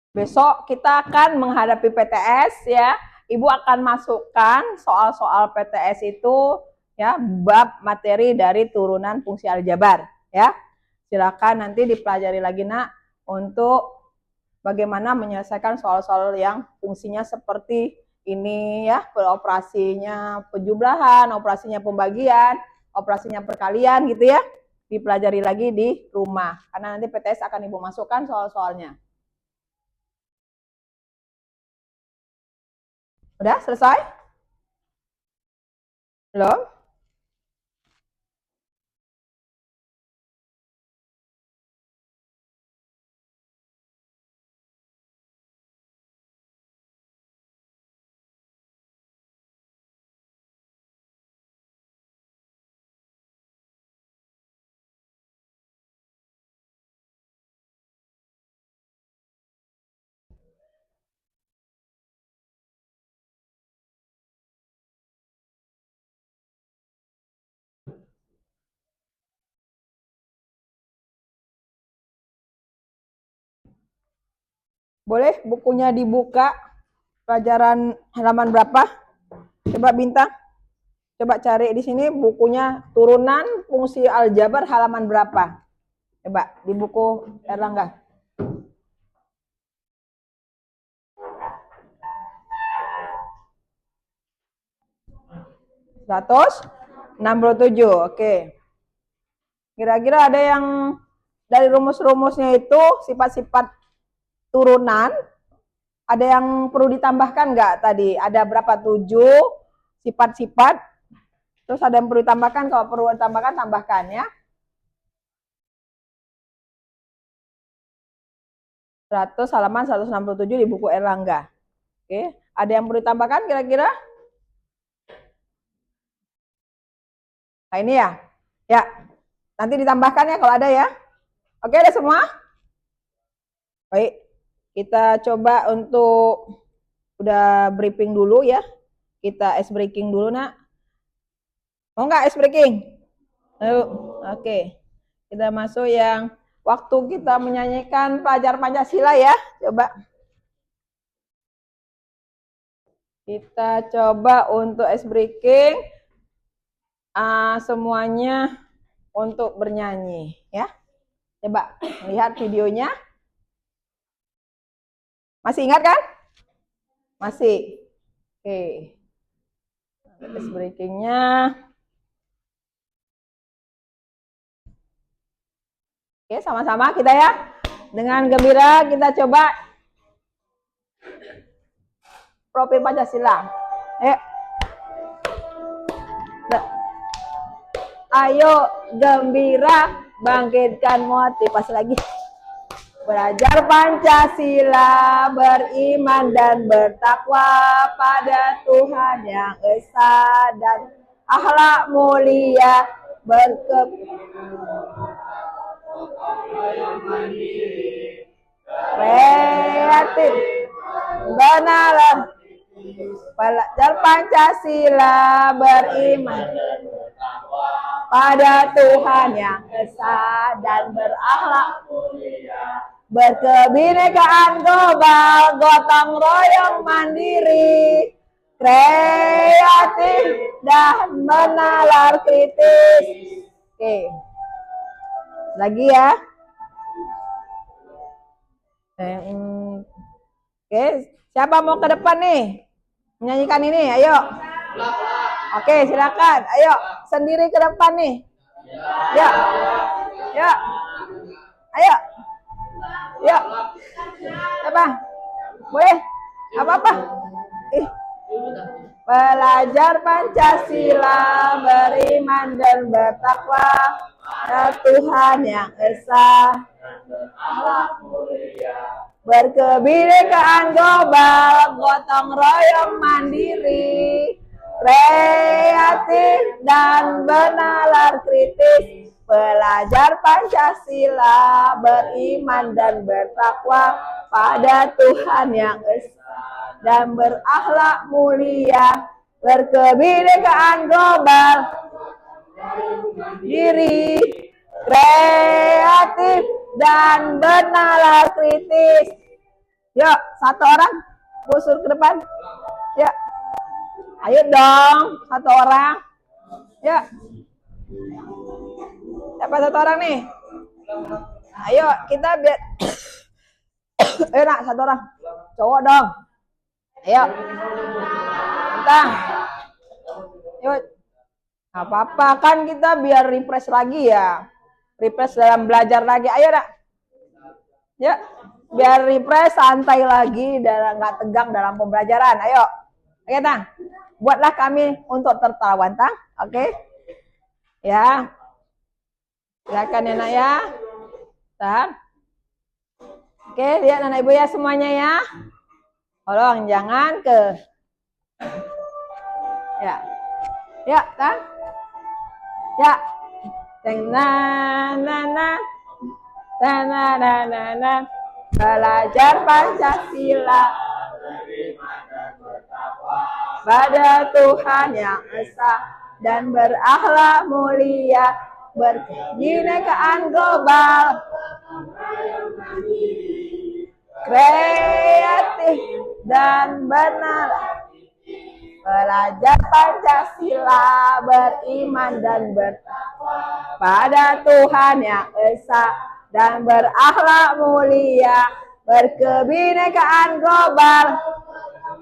Besok kita akan menghadapi PTS ya. Ibu akan masukkan soal-soal PTS itu ya, bab materi dari turunan fungsi aljabar ya. Silakan nanti dipelajari lagi nak untuk bagaimana menyelesaikan soal-soal yang fungsinya seperti ini ya, operasinya penjumlahan, operasinya pembagian, operasinya perkalian gitu ya. Dipelajari lagi di rumah karena nanti PTS akan ibu masukkan soal-soalnya. Udah selesai? Belum? Boleh bukunya dibuka, pelajaran halaman berapa? Coba Bintang, coba cari di sini bukunya turunan fungsi aljabar halaman berapa? Coba di buku Erlangga. 167, oke. Kira-kira ada yang dari rumus-rumusnya itu sifat-sifat turunan, ada yang perlu ditambahkan nggak tadi? Ada berapa? 7 sifat-sifat. Terus ada yang perlu ditambahkan? Kalau perlu ditambahkan, tambahkan ya. 100 halaman 167 di buku Erlangga. Oke, ada yang perlu ditambahkan kira-kira? Nah ini ya. Ya, nanti ditambahkan ya kalau ada ya. Oke, ada semua? Baik, kita coba untuk udah briefing dulu ya. Kita ice breaking dulu nak. Mau nggak ice breaking? Oke, kita masuk yang waktu kita menyanyikan pelajar Pancasila ya. Coba. Kita coba untuk ice breaking. Semuanya untuk bernyanyi ya. Coba lihat videonya. Masih ingat kan? Masih. Oke. Ice breakingnya. Oke, sama-sama kita ya. Dengan gembira kita coba profil Pancasila. Ayo gembira, bangkitkan motivasi lagi. Belajar Pancasila, beriman dan bertakwa pada Tuhan Yang Esa dan akhlak mulia, kreatif, benar. Belajar Pancasila, beriman pada Tuhan Yang esa dan berakhlak mulia, berkebinekaan global, gotong royong mandiri, kreatif dan menalar kritis. Oke, lagi ya. Oke, siapa mau ke depan nih menyanyikan ini? Ayo. Oke, silakan. Ayo, sendiri ke depan nih. Ya, ya, ayo, ya. Siapa? Boleh? Apa-apa? Belajar Pancasila, beriman dan bertakwa pada Tuhan yang esa, berkebinekaan global, gotong royong mandiri, kreatif dan bernalar kritis, belajar Pancasila, beriman dan bertakwa pada Tuhan yang esa dan berakhlak mulia, berkebinekaan global, diri, kreatif dan bernalar kritis. Yuk, satu orang busur ke depan. Yuk, ayo dong, satu orang. Yuk, siapa satu orang nih? Ayo, kita biar. Ayo nak, satu orang. Cowok dong. Ayo. Tentang. Yuk. Gak apa-apa kan kita biar refresh lagi ya. Refresh dalam belajar lagi. Ayo nak. Yuk. Biar refresh santai lagi dan gak tegang dalam pembelajaran. Ayo. Oke, Tang. Buatlah kami untuk tertawa, Tang. Oke. Ya. Silakan ya nak ya. Tang. Oke, lihat anak ibu ya semuanya ya. Tolong jangan ke. Ya. Ya, Tang. Ya. Belajar Pancasila pada Tuhan yang esa dan berakhlak mulia, berkebinekaan global, kreatif dan benar, belajar Pancasila, beriman dan bertakwa pada Tuhan yang esa dan berakhlak mulia, berkebinekaan global,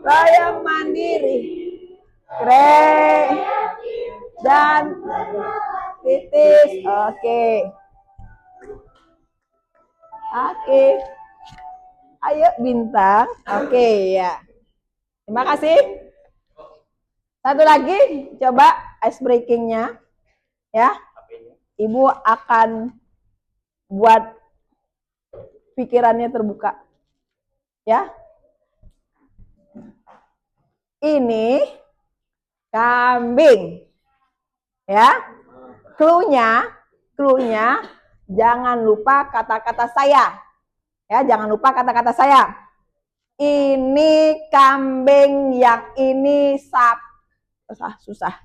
royong mandiri, kreatif dan kritis. Oke. Ayo Bintang. Oke ya. Terima kasih. Satu lagi, coba ice breakingnya, ya. Ibu akan buat pikirannya terbuka, ya. Ini kambing, ya. Cluenya, jangan lupa kata-kata saya, ya. Jangan lupa kata-kata saya. Ini kambing, yang ini susah.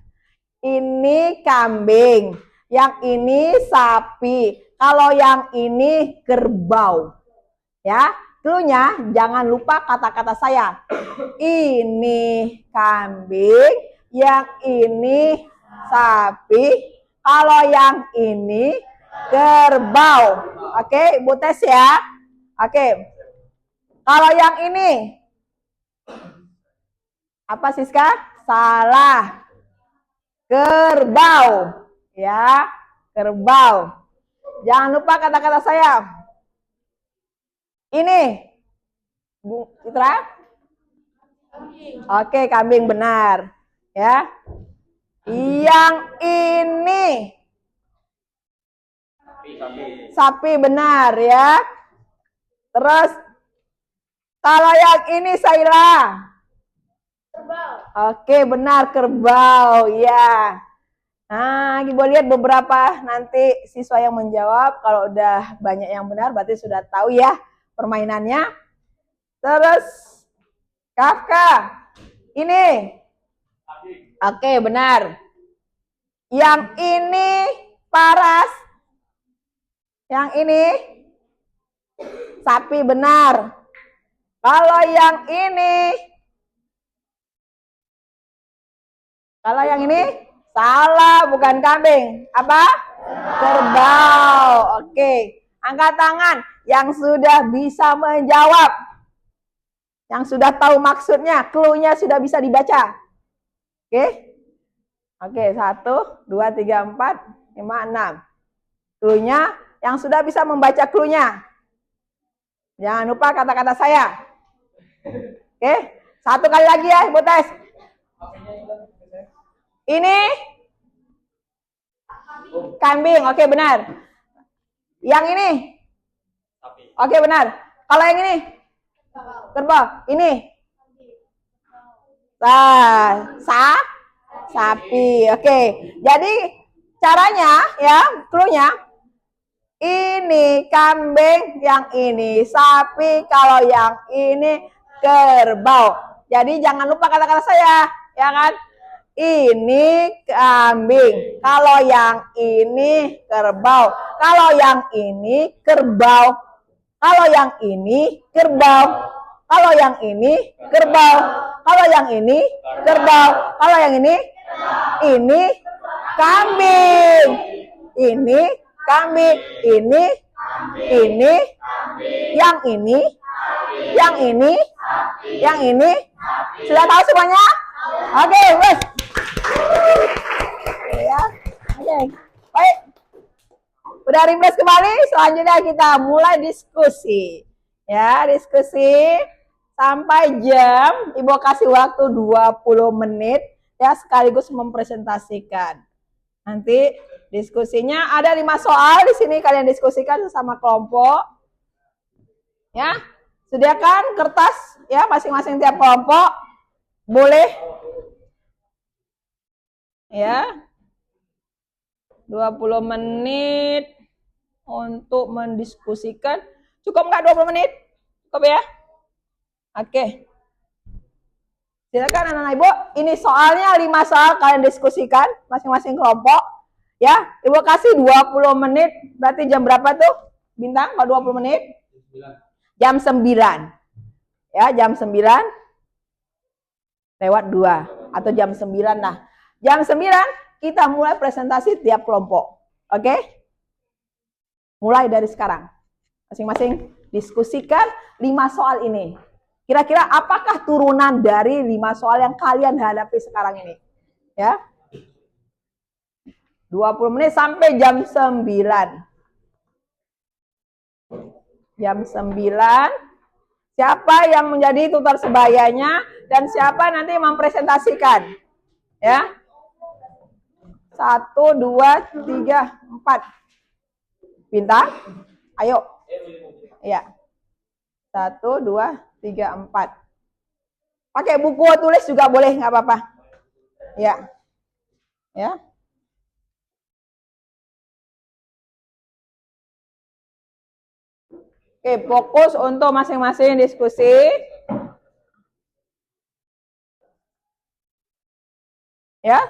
Ini kambing, yang ini sapi, kalau yang ini kerbau. Ya, cluenya jangan lupa kata-kata saya. Ini kambing, yang ini sapi, kalau yang ini kerbau. Oke, Ibu tes ya. Oke. Kalau yang ini apa Siska? Salah. Kerbau. Ya, kerbau. Jangan lupa kata-kata saya. Ini Bu Citra? Oke, kambing benar. Ya. Yang ini sapi benar ya. Terus kalau yang ini Saila. Kerbau. Oke, benar kerbau ya. Nah, Ibu lihat beberapa nanti siswa yang menjawab. Kalau udah banyak yang benar berarti sudah tahu ya permainannya. Terus Kafka. Ini. Oke, benar. Yang ini Paras. Yang ini sapi, benar. Kalau yang ini salah, bukan kambing. Apa? Kerbau. Oke. Angkat tangan yang sudah bisa menjawab. Yang sudah tahu maksudnya, clue-nya sudah bisa dibaca. Oke? Oke, 1, 2, 3, 4, 5, 6. Clue-nya yang sudah bisa membaca clue-nya. Jangan lupa kata-kata saya. Oke? 1 kali lagi ya, Ibu tes. Ini kambing, oke benar. Yang ini? Oke benar. Kalau yang ini? Kerbau. Ini? Sapi. Oke. Jadi caranya ya, clue-nya ini kambing, yang ini sapi, kalau yang ini kerbau. Jadi jangan lupa kata-kata saya, ya kan? Ini kambing, kalau yang ini kerbau, kalau yang ini kerbau, kalau yang ini kerbau, kalau yang ini kerbau, kalau yang ini kerbau, kalau yang ini kambing, ini kambing, ini, yang ini, sudah tahu semuanya? Oke, wes. Ya, oke. Baik. Udah refresh kembali, selanjutnya kita mulai diskusi. Ya, diskusi sampai jam, Ibu kasih waktu 20 menit ya, sekaligus mempresentasikan. Nanti diskusinya ada 5 soal di sini, kalian diskusikan sesama kelompok. Ya, sediakan kertas ya masing-masing tiap kelompok. Boleh ya. 20 menit untuk mendiskusikan. Cukup nggak 20 menit? Cukup ya? Oke. Silakan anak-anak Ibu. Ini soalnya 5 soal, kalian diskusikan masing-masing kelompok. Ya, Ibu kasih 20 menit. Berarti jam berapa tuh? Bintang kalau 20 menit? Jam 9. Ya, jam 9 lewat 2 atau jam 9. Nah, jam 9 kita mulai presentasi tiap kelompok. Oke? Mulai dari sekarang. Masing-masing diskusikan 5 soal ini. Kira-kira apakah turunan dari 5 soal yang kalian hadapi sekarang ini? Ya. 20 menit sampai jam 9. Jam 9. Siapa yang menjadi tutor sebayanya dan siapa nanti mempresentasikan? Ya. 1, 2, 3, 4. Bintang? Ayo. Ya. 1, 2, 3, 4. Pakai buku tulis juga boleh, nggak apa-apa. Ya. Ya. Oke, fokus untuk masing-masing diskusi. Ya.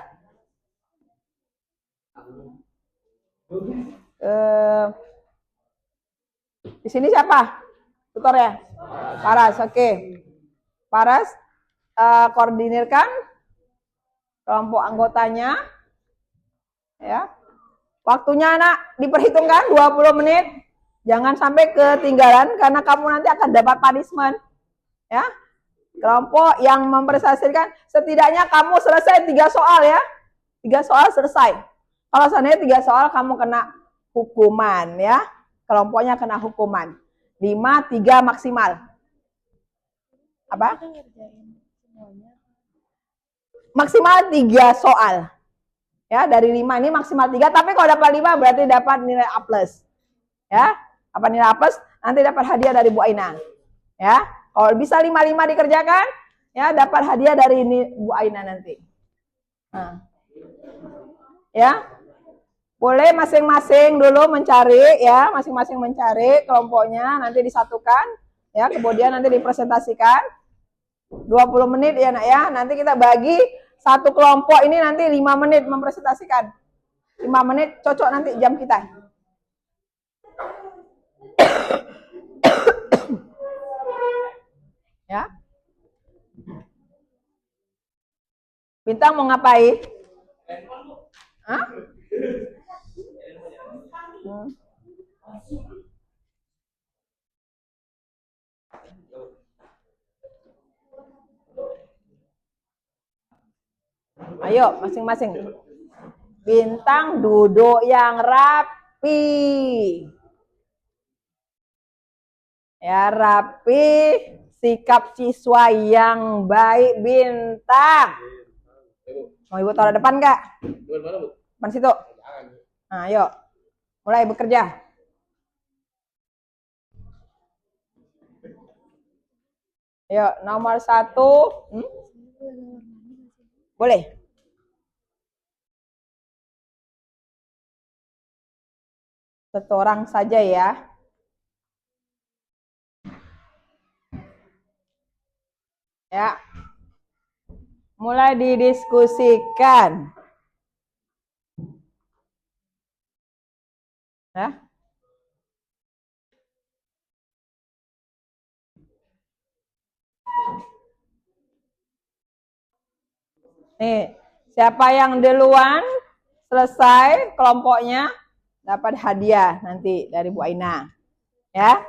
Di sini siapa? Tutornya? Paras, oke. Paras, koordinirkan kelompok anggotanya. Ya. Waktunya anak diperhitungkan 20 menit. Jangan sampai ketinggalan karena kamu nanti akan dapat punishment. Ya. Kelompok yang mempresentasikan setidaknya kamu selesai 3 soal ya. 3 soal selesai. Kalau seandainya 3 soal kamu kena hukuman ya. Kelompoknya kena hukuman. 5, 3 maksimal. Apa? Maksimal 3 soal. Ya, dari 5 ini maksimal 3, tapi kalau dapat 5 berarti dapat nilai A+. Ya. Apa nilai A+, nanti dapat hadiah dari Bu Aina. Ya, kalau bisa 5-5 dikerjakan, ya dapat hadiah dari ini Bu Aina nanti. Nah. Ya, boleh masing-masing dulu mencari, ya masing-masing mencari kelompoknya, nanti disatukan, ya kemudian nanti dipresentasikan. 20 menit ya nak ya, nanti kita bagi satu kelompok ini nanti 5 menit mempresentasikan. 5 menit cocok nanti jam kita. Bintang mau ngapain? Hah? Ayo, masing-masing. Bintang duduk yang rapi. Ya, rapi. Sikap siswa yang baik, Bintang. Mau Ibu taruh depan nggak? Depan situ. Nah, ayo. Mulai bekerja. Ayo, nomor 1. Boleh. Satu orang saja ya. Ya. Mulai didiskusikan. Ya. Nih, siapa yang duluan selesai kelompoknya dapat hadiah nanti dari Bu Aina. Ya.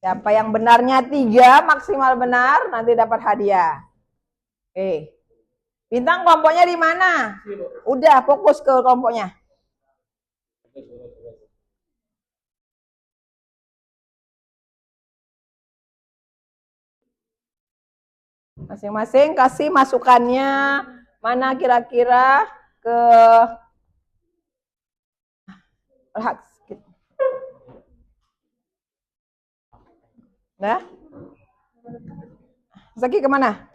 Siapa yang benarnya 3 maksimal benar nanti dapat hadiah. Oke. Bintang kelompoknya di mana? Udah fokus ke kelompoknya. Masing-masing kasih masukannya mana kira-kira ke nah, Zaki kemana?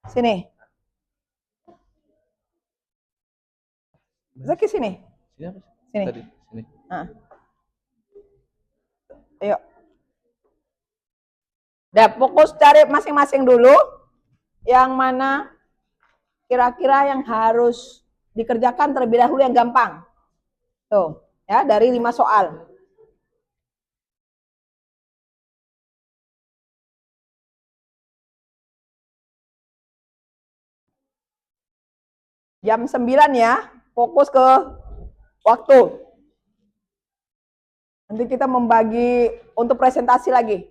Sini. Zaki sini. Sini. Sini. Nah. Ayo. Udah fokus cari masing-masing dulu. Yang mana kira-kira yang harus dikerjakan terlebih dahulu yang gampang. Tuh, ya dari 5 soal. Jam 9 ya, fokus ke waktu. Nanti kita membagi untuk presentasi lagi.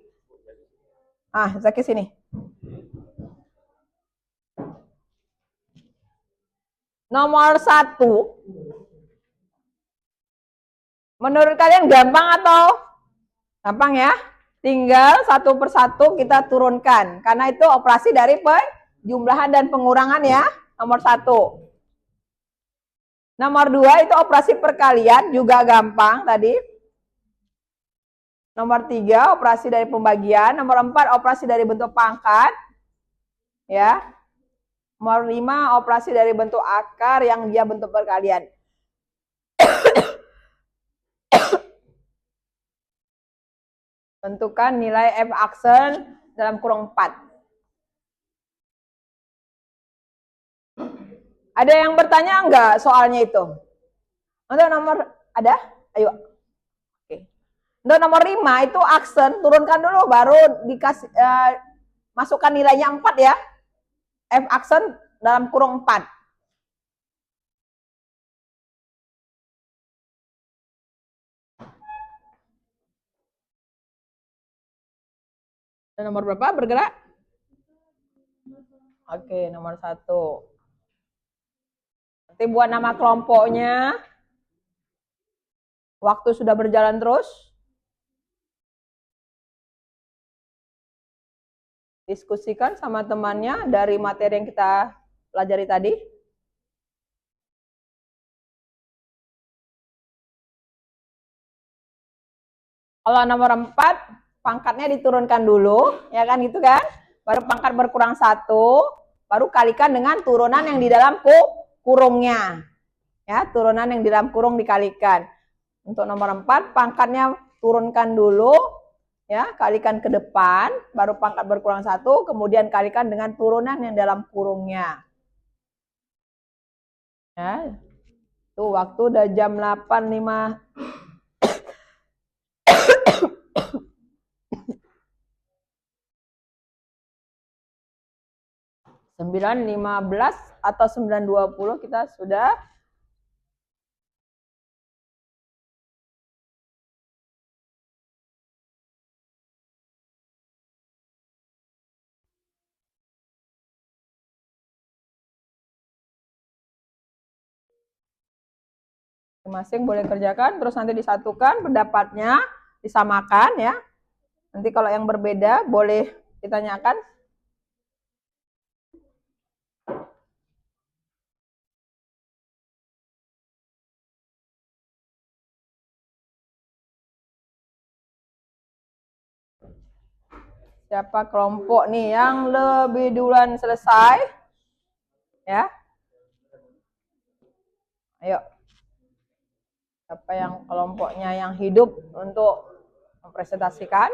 Ah, Zaki sini. Nomor 1. Menurut kalian gampang atau? Gampang ya? Tinggal satu persatu kita turunkan. Karena itu operasi dari penjumlahan dan pengurangan ya. Nomor 1. Nomor 2 itu operasi perkalian, juga gampang tadi. Nomor 3 operasi dari pembagian. Nomor 4 operasi dari bentuk pangkat. Ya. Nomor 5 operasi dari bentuk akar yang dia bentuk perkalian. Tentukan nilai F aksen dalam kurung 4. Ada yang bertanya enggak soalnya itu? Untuk nomor ada? Ayo. Oke. Untuk nomor 5 itu aksen, turunkan dulu baru dikasih masukkan nilainya 4 ya. F aksen dalam kurung 4. Dan nomor berapa bergerak? Oke, nomor 1. Nanti buat nama kelompoknya. Waktu sudah berjalan terus. Diskusikan sama temannya dari materi yang kita pelajari tadi. Kalau nomor 4, pangkatnya diturunkan dulu, ya kan gitu kan? Baru pangkat berkurang 1, baru kalikan dengan turunan yang di dalam kurungnya. Ya, turunan yang di dalam kurung dikalikan. Untuk nomor 4, pangkatnya turunkan dulu, ya, kalikan ke depan, baru pangkat berkurang 1, kemudian kalikan dengan turunan yang dalam kurungnya. Ya. Tuh waktu udah jam 8.5. 9.15 atau 9.20 kita sudah. Masing-masing boleh kerjakan, terus nanti disatukan pendapatnya, disamakan ya. Nanti kalau yang berbeda boleh ditanyakan. Siapa kelompok nih yang lebih duluan selesai? Ya. Ayo. Siapa yang kelompoknya yang hidup untuk mempresentasikan?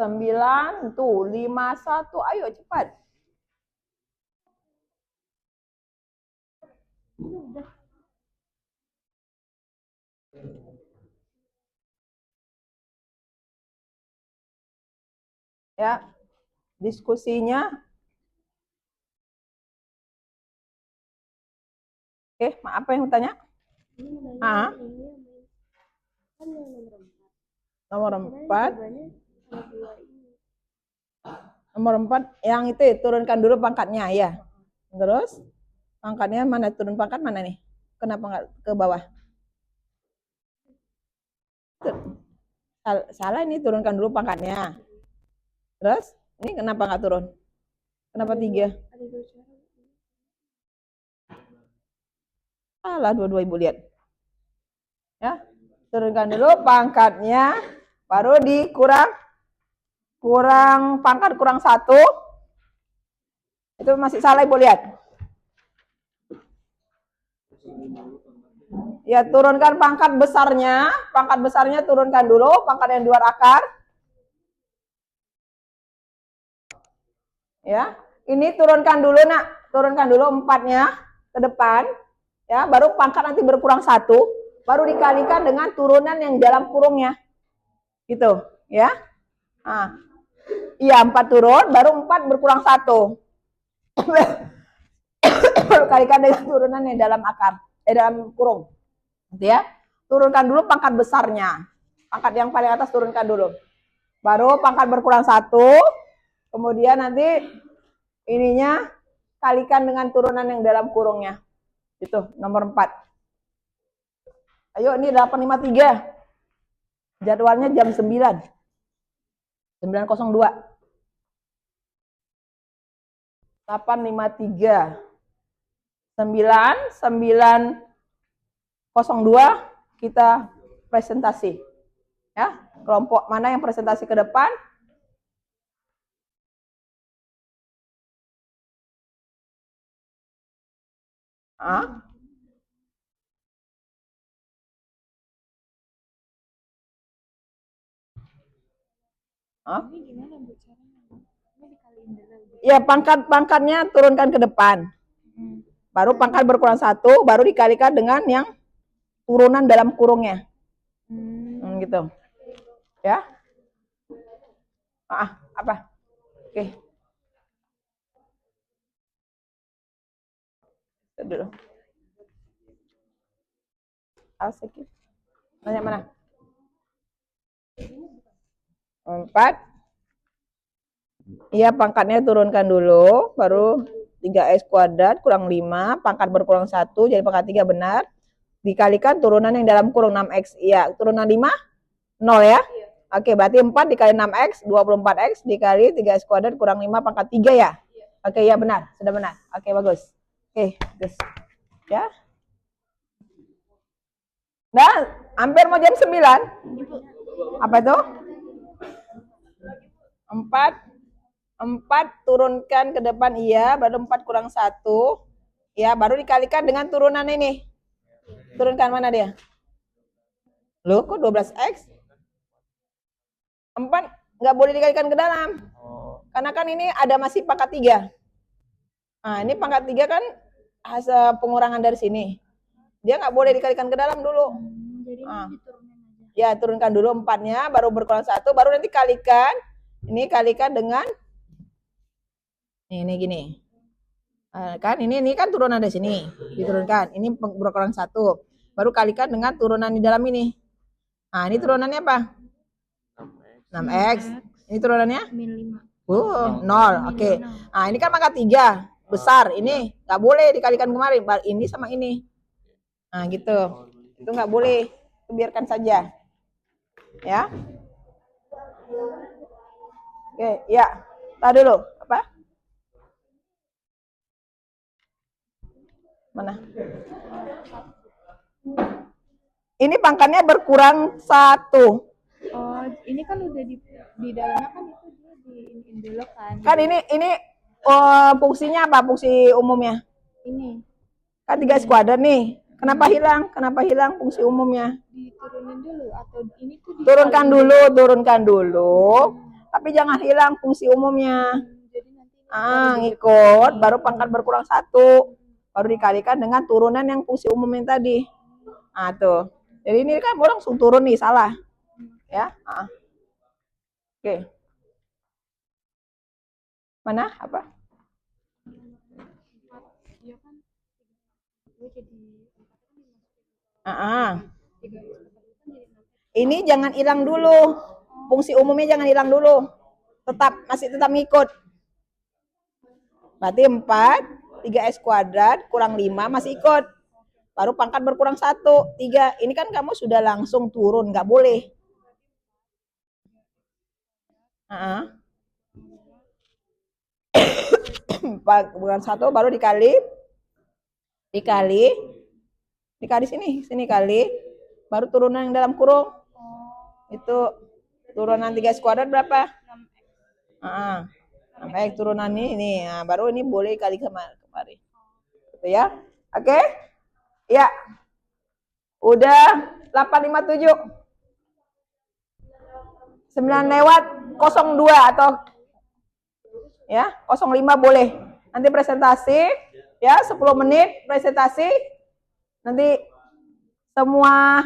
Sembilan tuh 51, ayo cepat. Ya, diskusinya. Oke, apa yang tanya? Nomor 4. Nomor 4 yang itu turunkan dulu pangkatnya ya. Terus pangkatnya mana, turun pangkat mana nih? Kenapa nggak ke bawah? Salah, ini turunkan dulu pangkatnya. Terus ini kenapa nggak turun? Kenapa 3? Salah dua-dua, Ibu lihat. Ya, turunkan dulu pangkatnya, baru dikurang pangkat kurang 1. Itu masih salah, Ibu lihat. Ya, turunkan pangkat besarnya turunkan dulu, pangkat yang di luar akar. Ya, ini turunkan dulu nak, turunkan dulu 4-nya ke depan. Ya, baru pangkat nanti berkurang 1, baru dikalikan dengan turunan yang dalam kurungnya. Gitu, ya. Nah, iya 4 turun, baru 4 berkurang 1. Baru kalikan dengan turunan yang dalam akar, dalam kurung. Gitu ya. Turunkan dulu pangkat besarnya. Pangkat yang paling atas turunkan dulu. Baru pangkat berkurang 1, kemudian nanti ininya kalikan dengan turunan yang dalam kurungnya. Itu nomor 4. Ayo, ini 8.53. Jadwalnya jam 9. 9.02. 8.53. 9.02 kita presentasi. Ya, kelompok mana yang presentasi ke depan? Ah? Ya, pangkatnya turunkan ke depan. Baru pangkat berkurang 1, baru dikalikan dengan yang turunan dalam kurungnya. Gitu. Ya. Apa? Oke. Dulu. Sedikit. Nanya mana? 4. Iya, pangkatnya turunkan dulu, baru 3x kuadrat kurang 5, pangkat berkurang 1, jadi pangkat 3 benar. Dikalikan turunan yang dalam kurung 6x. Iya, turunan 5, 0 ya? Iya. Oke, berarti 4 dikali 6x, 24x, dikali 3x kuadrat kurang 5, pangkat 3 ya? Iya. Oke, ya benar, sudah benar. Oke, bagus. Oke, bagus. Ya. Nah, hampir mau jam 9. Apa itu? 4 turunkan ke depan, iya, baru 4 kurang 1. Ya, baru dikalikan dengan turunan ini. Turunkan mana dia? Loh, kok 12X? 4 nggak boleh dikalikan ke dalam. Karena kan ini ada masih pangkat 3. Nah, ini pangkat 3 kan hasil pengurangan dari sini. Dia nggak boleh dikalikan ke dalam dulu. Jadi Ah. diturunin aja. Ya, turunkan dulu 4-nya, baru berkurang 1, baru nanti kalikan. Ini kalikan dengan ini gini. Kan ini kan turunan dari sini, diturunkan. Ini berkurang 1. Baru kalikan dengan turunan di dalam ini. Nah, ini turunannya apa? 6X. Ini turunannya? Min 5. 0. Oke. Nah, ini kan pangkat 3. Besar. Ini nggak boleh dikalikan kemarin. Ini sama ini. Nah, gitu. Itu nggak boleh. Itu biarkan saja. Ya. Oke, ya. Tahan dulu. Apa? Mana? Ini pangkatnya berkurang 1. Oh, ini kan udah di dalamnya kan itu dia diinin dulu kan. Kan ini fungsinya apa? Fungsi umumnya? Ini Kan 3 skuadron nih. Kenapa hilang? Kenapa hilang fungsi umumnya? diturunin dulu atau ini tuh Turunkan dulu. Tapi jangan hilang fungsi umumnya. jadi nanti Ngikut, baru pangkat berkurang 1. Baru dikalikan dengan turunan yang fungsi umumnya tadi. Nah, tuh. Jadi ini kan langsung turun nih, salah. Ya. Oke. Mana? Apa? ya kan gue jadi Ini jangan hilang dulu. Fungsi umumnya jangan hilang dulu. Masih tetap ngikut. Berarti 4, 3x kuadrat kurang 5 masih ikut. Baru pangkat berkurang 1, 3. Ini kan kamu sudah langsung turun, nggak boleh. 4 kurang 1 baru dikali sini kali, baru turunan yang dalam kurung. Itu turunan 3x kuadrat berapa? 6x turunan ini. Nah, baru ini boleh kali kemarin. Gitu ya. Oke? Ya. Udah 857. 9 lewat 02 atau ya, 05 boleh. Nanti presentasi ya, 10 menit presentasi. Nanti semua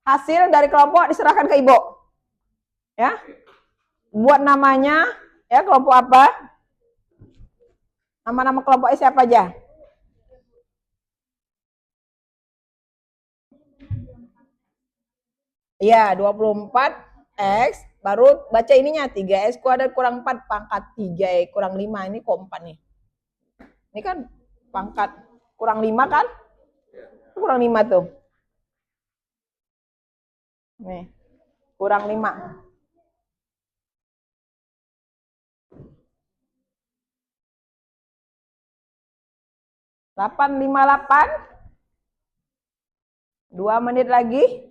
hasil dari kelompok diserahkan ke Ibu. Ya. Buat namanya ya, kelompok apa? Nama-nama kelompoknya siapa aja? Iya, 24X, baru baca ininya 3x kuadrat kurang 4 pangkat 3 kurang 5, ini kok 4 nih. Ini kan pangkat kurang 5 kan? Kurang 5 tuh. Nih, kurang 5. .858. 2 menit lagi.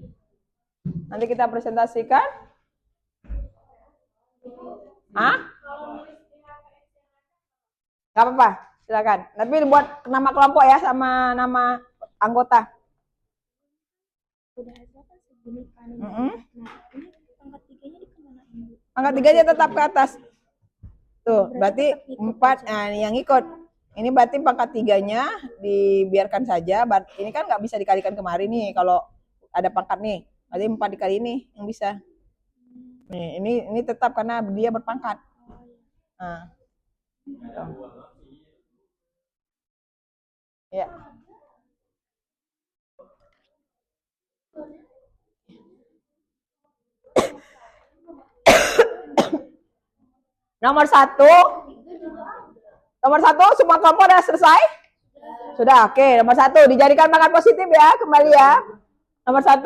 Nanti kita presentasikan. Gak apa-apa, silakan. Tapi buat nama kelompok ya, sama nama anggota. udah hasil kan segini kan. Nah, ini pangkat 3-nya dikemanain? Pangkat 3-nya tetap ke atas. Tuh, berarti 4, nah yang ikut. Ini berarti pangkat 3-nya dibiarkan saja. Ini kan nggak bisa dikalikan kemarin nih kalau ada pangkat nih. Berarti 4 dikali ini yang bisa. Nih, ini tetap karena dia berpangkat. Nah. Ya. Nomor 1 semua kelompok sudah selesai? Sudah, oke. Nomor 1 dijadikan pangkat positif ya, kembali ya. Nomor 1.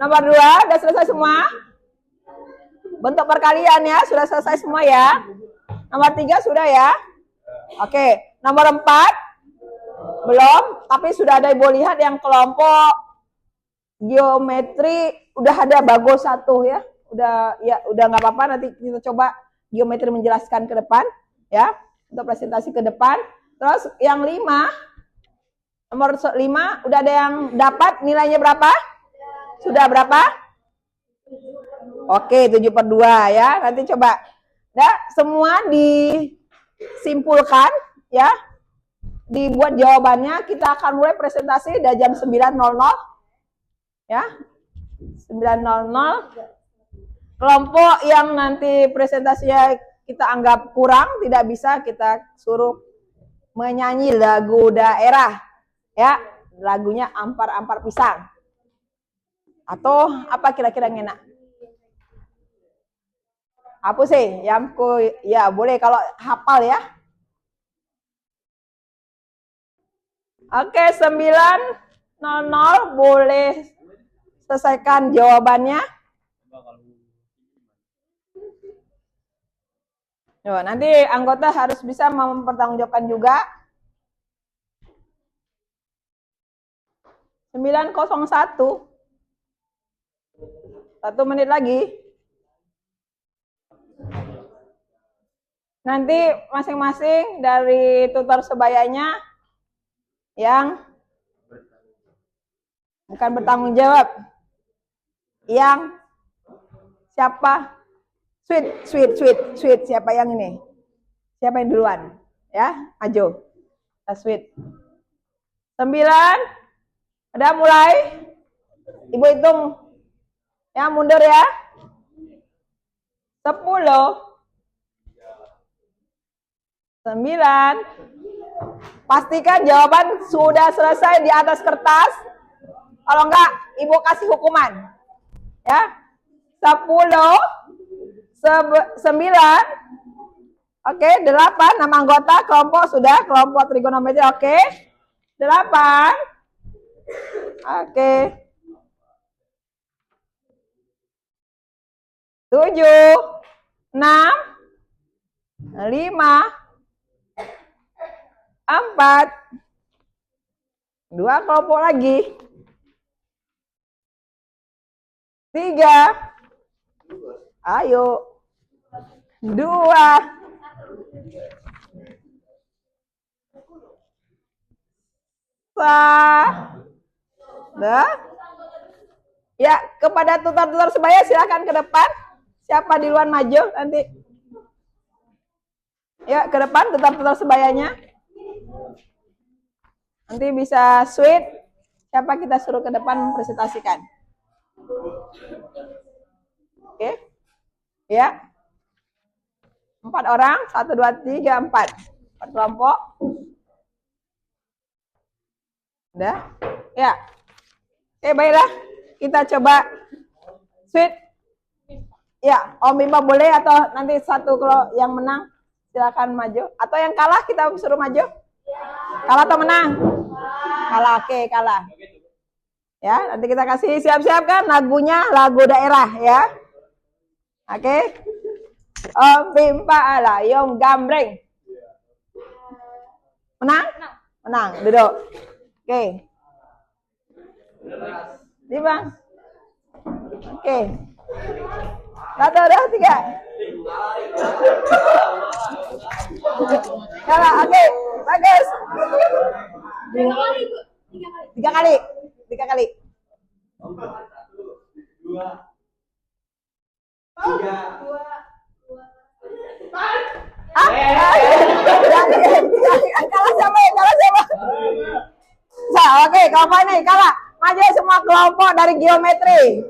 Nomor 2 sudah selesai semua? Bentuk perkalian ya, sudah selesai semua ya. Nomor 3 sudah ya. Oke. Nomor 4 belum, tapi sudah ada Ibu lihat yang kelompok geometri udah ada bagus 1 ya. Udah nggak apa-apa, nanti kita coba geometri menjelaskan ke depan ya, untuk presentasi ke depan. Terus yang 5 Nomor 5, udah ada yang dapat nilainya berapa? Sudah berapa? Oke, 7/2 ya. Nanti coba. Nah, semua disimpulkan ya. Dibuat jawabannya, kita akan mulai presentasi dari jam 9.00 ya. 9.00. Kelompok yang nanti presentasinya kita anggap kurang, tidak bisa, kita suruh menyanyi lagu daerah ya, lagunya Ampar-Ampar Pisang. Atau apa kira-kira yang enak? Apa sih? Ya boleh kalau hafal ya. Oke, 9.00 boleh selesaikan jawabannya. Yo, nanti anggota harus bisa mempertanggungjawabkan juga. 9.01. 1 menit lagi. Nanti masing-masing dari tutor sebayanya yang bukan bertanggung jawab, yang siapa? Sweet. Siapa yang ini? Siapa yang duluan? Ya, maju. Sweet. 9. Udah mulai? Ibu hitung. Ya, mundur ya. 10. 9. Pastikan jawaban sudah selesai di atas kertas. Kalau enggak, ibu kasih hukuman. Ya. 10. 9. Oke, 8. Nama anggota kelompok sudah, kelompok trigonometri. Oke. 8. Oke. 7. 6. 5. 4. 2 kelompok lagi. 3. Ayo. 2. 1. Ya, kepada tutor-tutor sebaya silakan ke depan. Siapa duluan maju nanti. Ya, ke depan tutor-tutor sebayanya. Nanti bisa sweet. Siapa kita suruh ke depan mempresentasikan. Oke. Ya. 4 orang. 1, 2, 3, 4. 4 kelompok. Udah? Ya. Oke, baiklah. Kita coba sweet. Ya, Om Bimba boleh atau nanti satu kalau yang menang silakan maju. Atau yang kalah kita suruh maju? Kalah atau menang? Kalah, oke, kalah. Ya, nanti kita kasih siap-siap kan lagunya, lagu daerah ya. Oke. Om Bimba alayong gambreng. Menang? Menang, duduk. Oke. Bang. Oke. 1, 2, 3. Kalah, oke. Bagus. 3 kali. 3 kali. 2. 3. Kalah siapa ya? Kalah siapa? Oke, kelompok ini kalah. Maju semua kelompok dari geometri.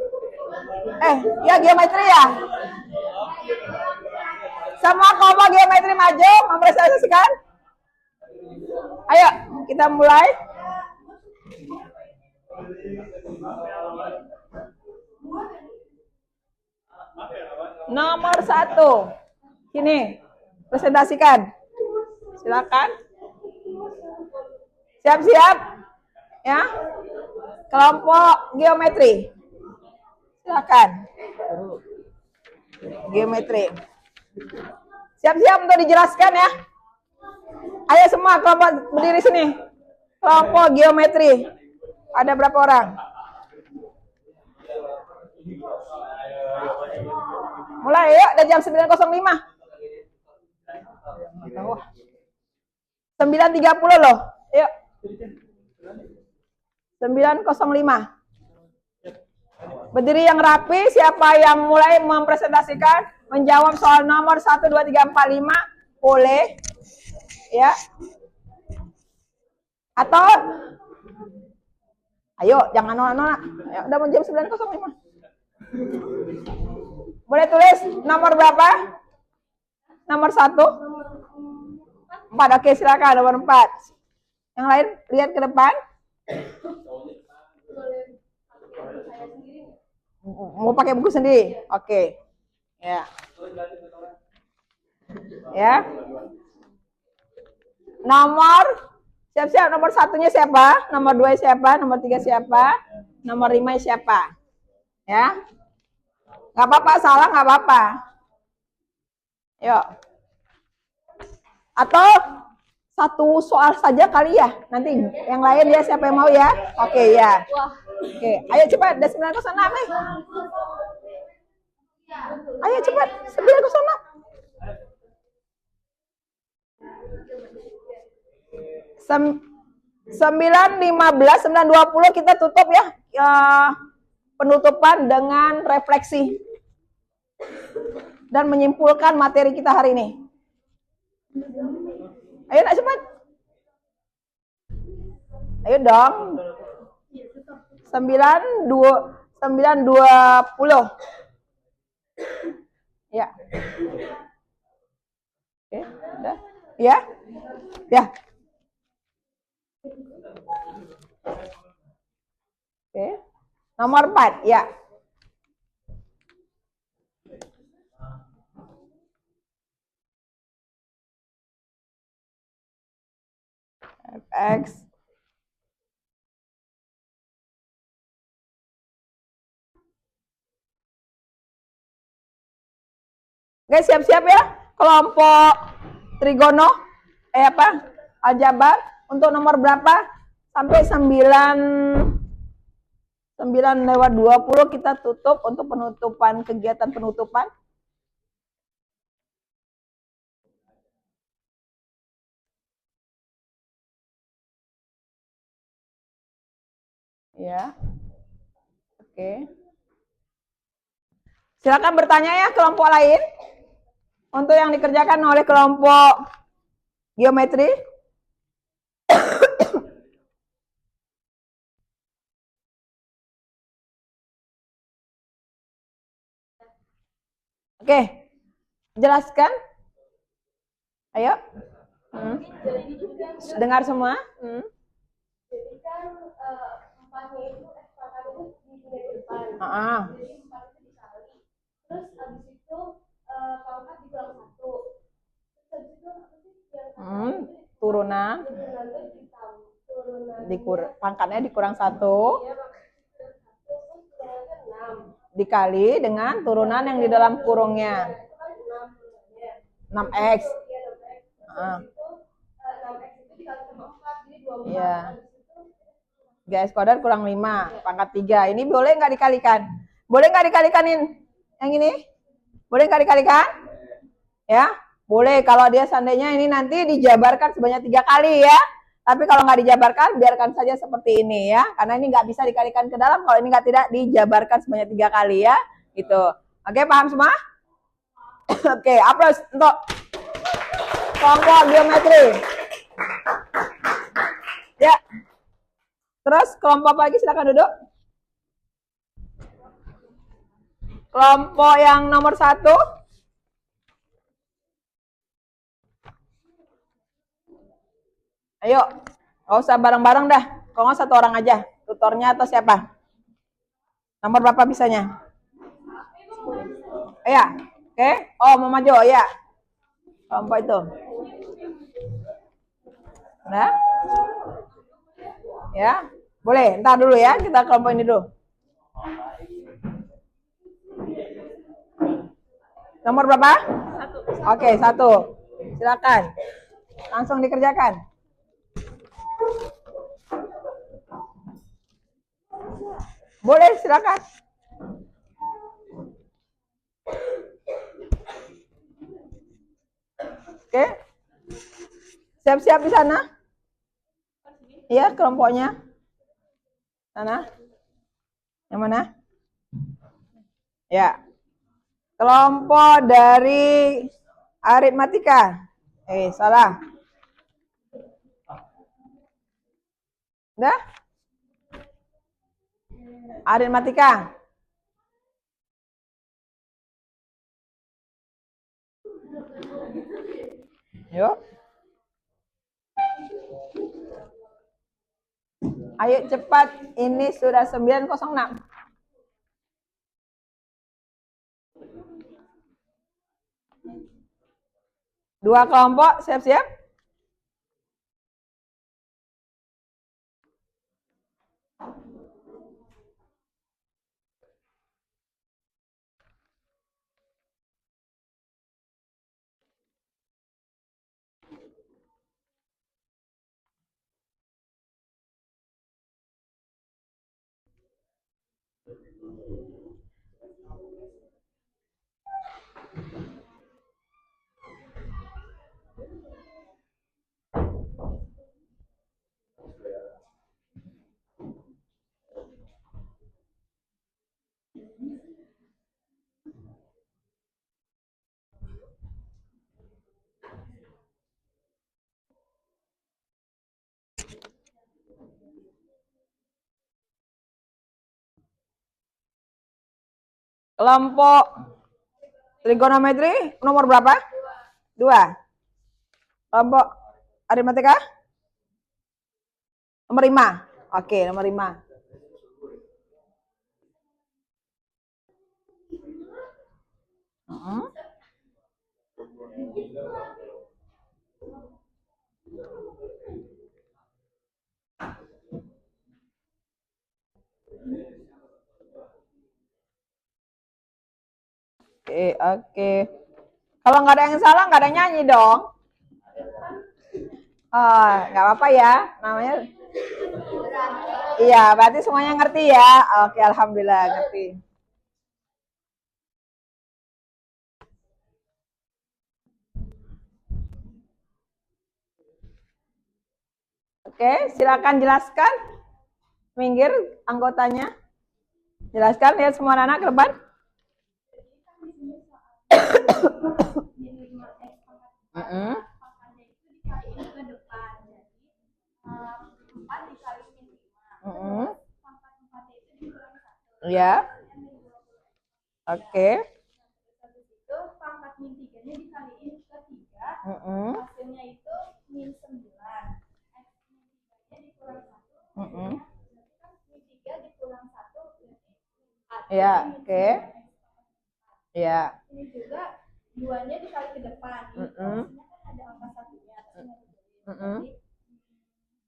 Ya geometri ya. Semua kelompok geometri maju mempresentasikan. Ayo, kita mulai. Nomor 1. Sini, presentasikan. Silakan. Siap-siap. Ya. Kelompok geometri. Silakan. Geometri. Siap-siap untuk dijelaskan ya. Ayo semua kelompok berdiri sini. Kelompok geometri. Ada berapa orang? Mulai yuk, udah jam 9.05. 9.30 loh. Yuk. 905. Berdiri yang rapi, siapa yang mulai mempresentasikan, menjawab soal nomor 1, 2, 3, 4, 5, boleh. Ya. Atau, ayo, jangan nolak-nolak. Ya, udah menjawab 905. Boleh tulis nomor berapa? Nomor 1? 4, oke silakan, nomor 4. Yang lain, lihat ke depan. Mau pakai buku sendiri? Oke. Ya. Ya. Nomor, siap-siap nomor 1-nya siapa? Nomor 2 siapa? Nomor 3 siapa? Nomor 5 siapa? Ya. Nggak apa-apa, salah nggak apa-apa. Yuk. Atau satu soal saja kali ya. Nanti yang lain ya, siapa yang mau ya? Oke ya. Oke, ayo cepat. Udah 906 nih. Ayo cepat. 906. 915, 920 kita tutup ya. Penutupan dengan refleksi. Dan menyimpulkan materi kita hari ini. Ayo nak cepat. Ayo dong. 920. Ya. Oke, udah. Ya. Ya. Oke. Nomor 4, ya. Fx Oke, siap-siap ya. Kelompok trigono aljabar untuk nomor berapa? Sampai 9:20 kita tutup untuk penutupan kegiatan penutupan. Ya. Oke. Silakan bertanya ya kelompok lain untuk yang dikerjakan oleh kelompok geometri. Oke. Jelaskan. Ayo. Dengar semua. Jadi kan 4-nya itu pangkat itu di depan. Jadi 4 itu dikali. Terus habis itu pangkat dikurang 1. Terus habis itu apa sih yang turunan pangkatnya dikurang 1. Iya, pangkat dikurang 1 terus turunan 6. Dikali dengan turunan yang di dalam kurungnya. Itu kan 6 turunannya. 6x. Iya, 6x. Terus itu 6x itu dikali sama 4 jadi 24. Iya. 3x kuadrat kurang 5, pangkat 3. Ini boleh nggak dikalikan? Boleh nggak dikalikanin? Yang ini? Boleh nggak dikalikan? Ya, boleh. Kalau dia seandainya ini nanti dijabarkan sebanyak 3 kali ya. Tapi kalau nggak dijabarkan, biarkan saja seperti ini ya. Karena ini nggak bisa dikalikan ke dalam kalau ini tidak dijabarkan sebanyak 3 kali ya. Gitu. Oke, paham semua? Oke, aplaus untuk kelompok geometri. Ya. Terus kelompok apa lagi, silakan duduk. Kelompok yang nomor 1. Ayo, nggak usah bareng-bareng dah. Kalau nggak 1 orang aja, tutornya atau siapa? Nomor berapa bisanya? Iya, oke. Oh, mau maju, ya. Kelompok itu. Nah, ya. Boleh, entar dulu ya, kita kelompok ini dulu. Nomor berapa? 1. Oke, 1. Silakan. Langsung dikerjakan. Boleh, silakan. Oke. Siap-siap di sana. Iya, kelompoknya. Sana? Yang mana? Ya. Kelompok dari aritmatika. Salah. Udah? Aritmatika. Yuk. Ayo cepat, ini sudah 9.06. Dua kelompok, siap-siap. Kelompok trigonometri nomor berapa? 2. Kelompok aritmatika? Nomor 5. Oke, nomor 5. Oke. Kalau nggak ada yang salah, nggak ada yang nyanyi dong. Oh, nggak apa-apa ya, namanya. Iya, berarti semuanya ngerti ya. Oke, alhamdulillah ngerti. Oke, silakan jelaskan. Minggir anggotanya. Jelaskan, lihat semua anak ke depan. Ya. Oke. Pangkat min 3-nya dikaliin ke 3, hasilnya itu min 9. X min 3-nya dikurang 1. Kan min 3 dikurang 1 berarti Ya, oke. Ya. Ini juga 2-nya dikali ke depan. Hasilnya kan ada angka 1-nya. Jadi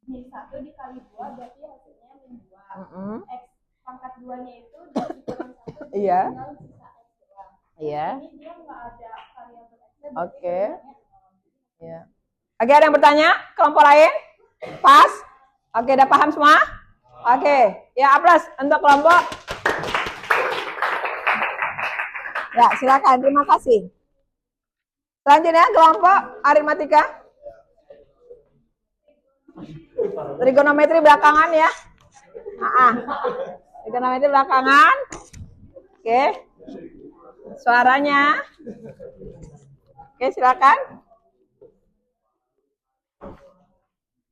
min 1 dikali 2 berarti hasilnya min 2. X pangkat 2-nya itu dikurang 1. Iya. Tinggal sisa X doang. Iya. Ini dia nggak ada variabel X-nya. Oke. Ya. Oke, ada yang bertanya? Kelompok lain? Pas? Oke, udah paham semua? Oke. Ya, aplaus untuk kelompok. Ya, silakan. Terima kasih. Selanjutnya kelompok aritmatika. Trigonometri belakangan ya. Trigonometri belakangan. Oke. Suaranya. Oke, silakan.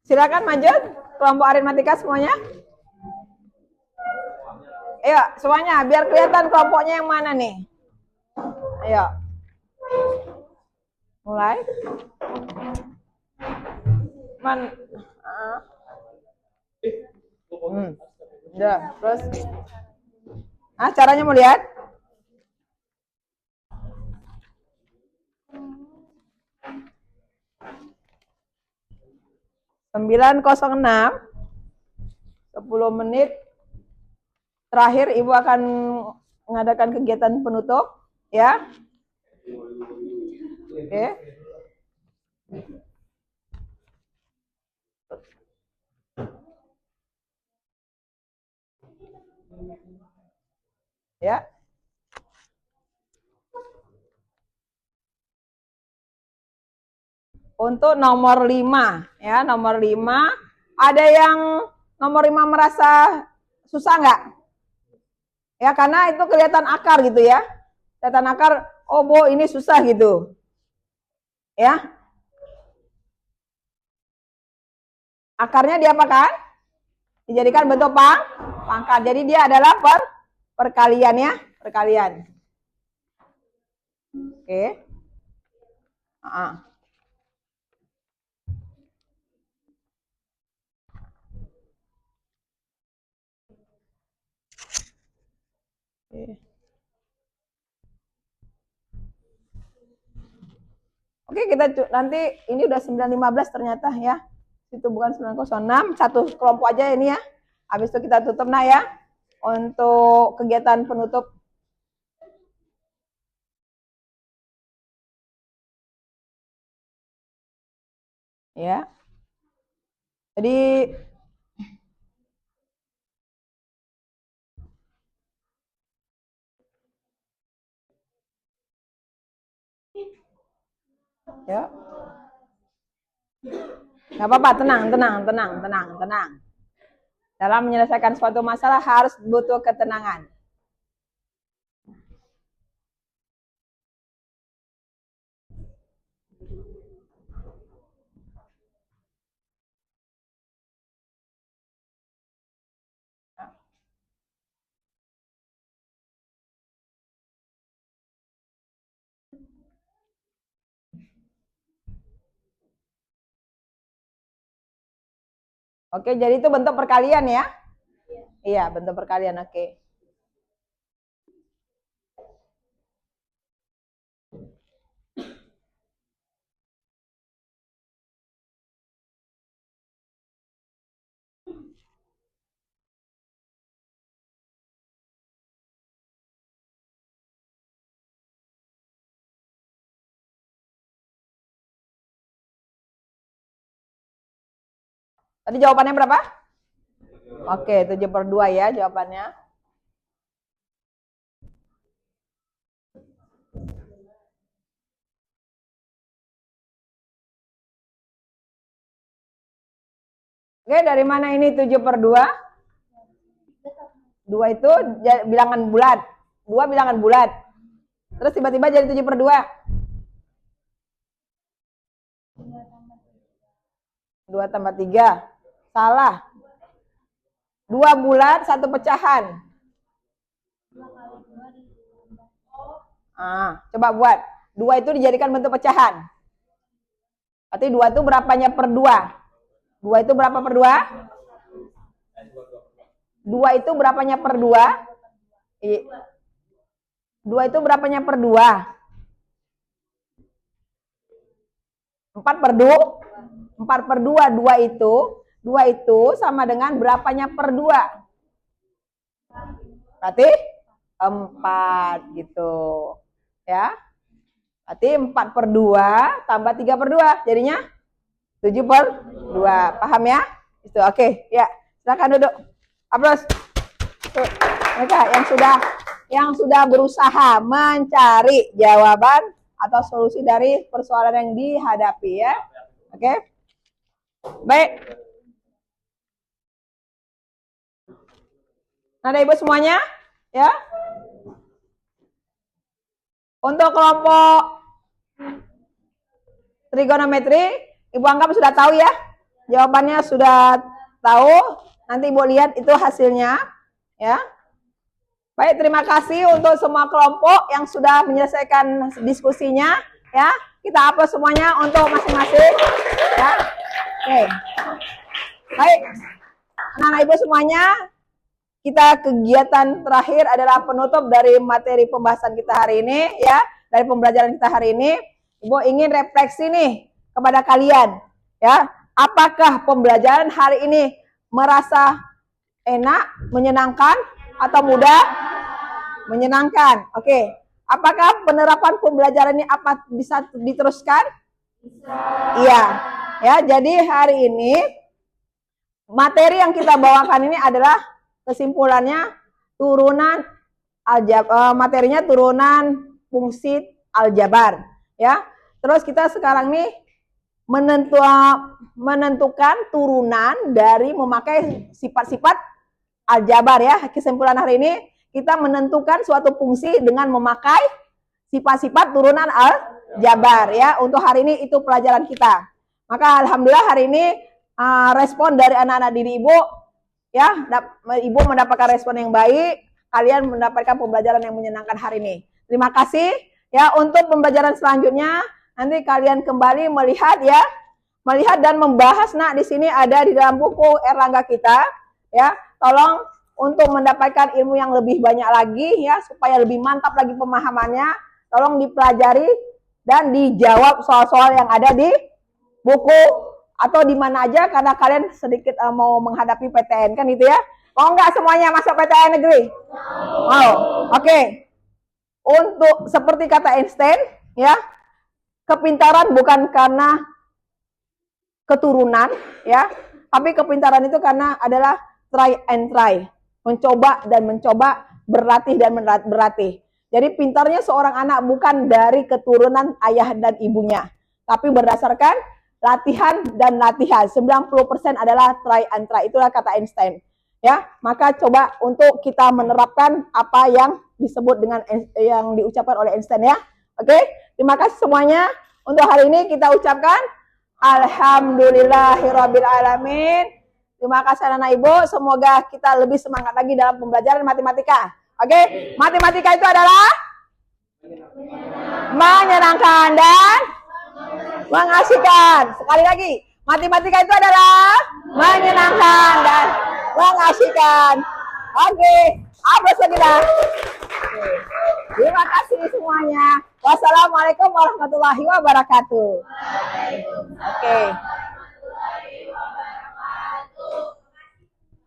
Silakan maju kelompok aritmatika semuanya. Ayo, semuanya biar kelihatan kelompoknya yang mana nih. Ayo. Mulai. Udah, terus. Caranya mau lihat? Sembilan 10 menit terakhir Ibu akan mengadakan kegiatan penutup, ya. Oke. Ya. Untuk nomor 5, ya, nomor 5, ada yang nomor 5 merasa Susah nggak? Ya, karena itu kelihatan akar gitu ya. Kelihatan akar, oh Bu, ini susah gitu. Ya. Akarnya diapakan? Dijadikan bentuk pangkat. Jadi dia adalah perkalian ya, perkalian. Oke. Oke, kita nanti ini udah 9.15 ternyata ya. Itu bukan 9.06, satu kelompok aja ini ya. Habis itu kita tutup nah ya. Untuk kegiatan penutup. Ya. Jadi ya. Nggak apa-apa, tenang. Dalam menyelesaikan suatu masalah harus butuh ketenangan. Oke, jadi itu bentuk perkalian ya? Iya, bentuk perkalian, oke. Tadi jawabannya berapa? Oke, 7/2 ya jawabannya. Oke, dari mana ini 7/2? 2 itu bilangan bulat. 2 bilangan bulat. Terus tiba-tiba jadi 7/2. 2 tambah 3. Salah. 2 bulat, 1 pecahan. Coba buat. 2 itu dijadikan bentuk pecahan. Berarti 2 itu berapanya per 2? 2 itu berapa per 2? 2 itu berapanya per 2? 2 itu berapanya per 2? 4/2. 2 itu sama dengan berapanya per 2? Berarti 4 gitu. Ya. Berarti 4/2 tambah 3/2 jadinya 7/2. Paham ya? Itu oke. Ya, silakan duduk. Aplaus. Mereka yang sudah berusaha mencari jawaban atau solusi dari persoalan yang dihadapi ya. Oke. Baik. Nah, ada Ibu semuanya? Ya. Untuk kelompok trigonometri, Ibu anggap sudah tahu ya? Jawabannya sudah tahu. Nanti Ibu lihat itu hasilnya, ya. Baik, terima kasih untuk semua kelompok yang sudah menyelesaikan diskusinya, ya. Kita upload semuanya untuk masing-masing, ya. Oke. Baik. Anak-anak Ibu semuanya, kita kegiatan terakhir adalah penutup dari materi pembahasan kita hari ini, ya. Dari pembelajaran kita hari ini, Ibu ingin refleksi nih kepada kalian, ya. Apakah pembelajaran hari ini merasa enak, menyenangkan, atau mudah? Menyenangkan. Oke. Apakah penerapan pembelajaran ini bisa diteruskan? Bisa. Iya. Ya, jadi hari ini materi yang kita bawakan ini adalah kesimpulannya turunan materinya turunan fungsi aljabar, ya. Terus kita sekarang nih menentukan turunan dari memakai sifat-sifat aljabar ya. Kesimpulan hari ini kita menentukan suatu fungsi dengan memakai sifat-sifat turunan aljabar ya. Untuk hari ini itu pelajaran kita. Maka alhamdulillah hari ini respon dari anak-anak didik ibu ya, ibu mendapatkan respon yang baik. Kalian mendapatkan pembelajaran yang menyenangkan hari ini. Terima kasih ya. Untuk pembelajaran selanjutnya nanti kalian kembali melihat dan membahas. Nah, di sini ada di dalam buku Erlangga kita ya. Tolong untuk mendapatkan ilmu yang lebih banyak lagi ya, supaya lebih mantap lagi pemahamannya, tolong dipelajari dan dijawab soal-soal yang ada di buku atau di mana aja, karena kalian sedikit mau menghadapi PTN kan itu ya. Mau nggak semuanya masuk PTN negeri? Mau. Oke. Untuk seperti kata Einstein ya, kepintaran bukan karena keturunan ya, tapi kepintaran itu karena adalah try and try, mencoba dan mencoba, berlatih dan berlatih. Jadi pintarnya seorang anak bukan dari keturunan ayah dan ibunya, tapi berdasarkan latihan dan latihan. 90% adalah try and try, itulah kata Einstein. Ya, maka coba untuk kita menerapkan apa yang disebut dengan yang diucapkan oleh Einstein ya. Oke, terima kasih semuanya. Untuk hari ini kita ucapkan alhamdulillahirabbil alamin. Terima kasih anak-anak ibu, semoga kita lebih semangat lagi dalam pembelajaran matematika. Oke, matematika itu adalah menyenangkan dan mengasihkan. Sekali lagi, matematika itu adalah menyenangkan dan mengasihkan. Oke, aplaus lagi dah. Terima kasih semuanya. Wassalamualaikum warahmatullahi wabarakatuh. Oke.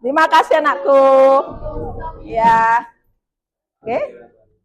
Terima kasih anakku. Ya. Oke.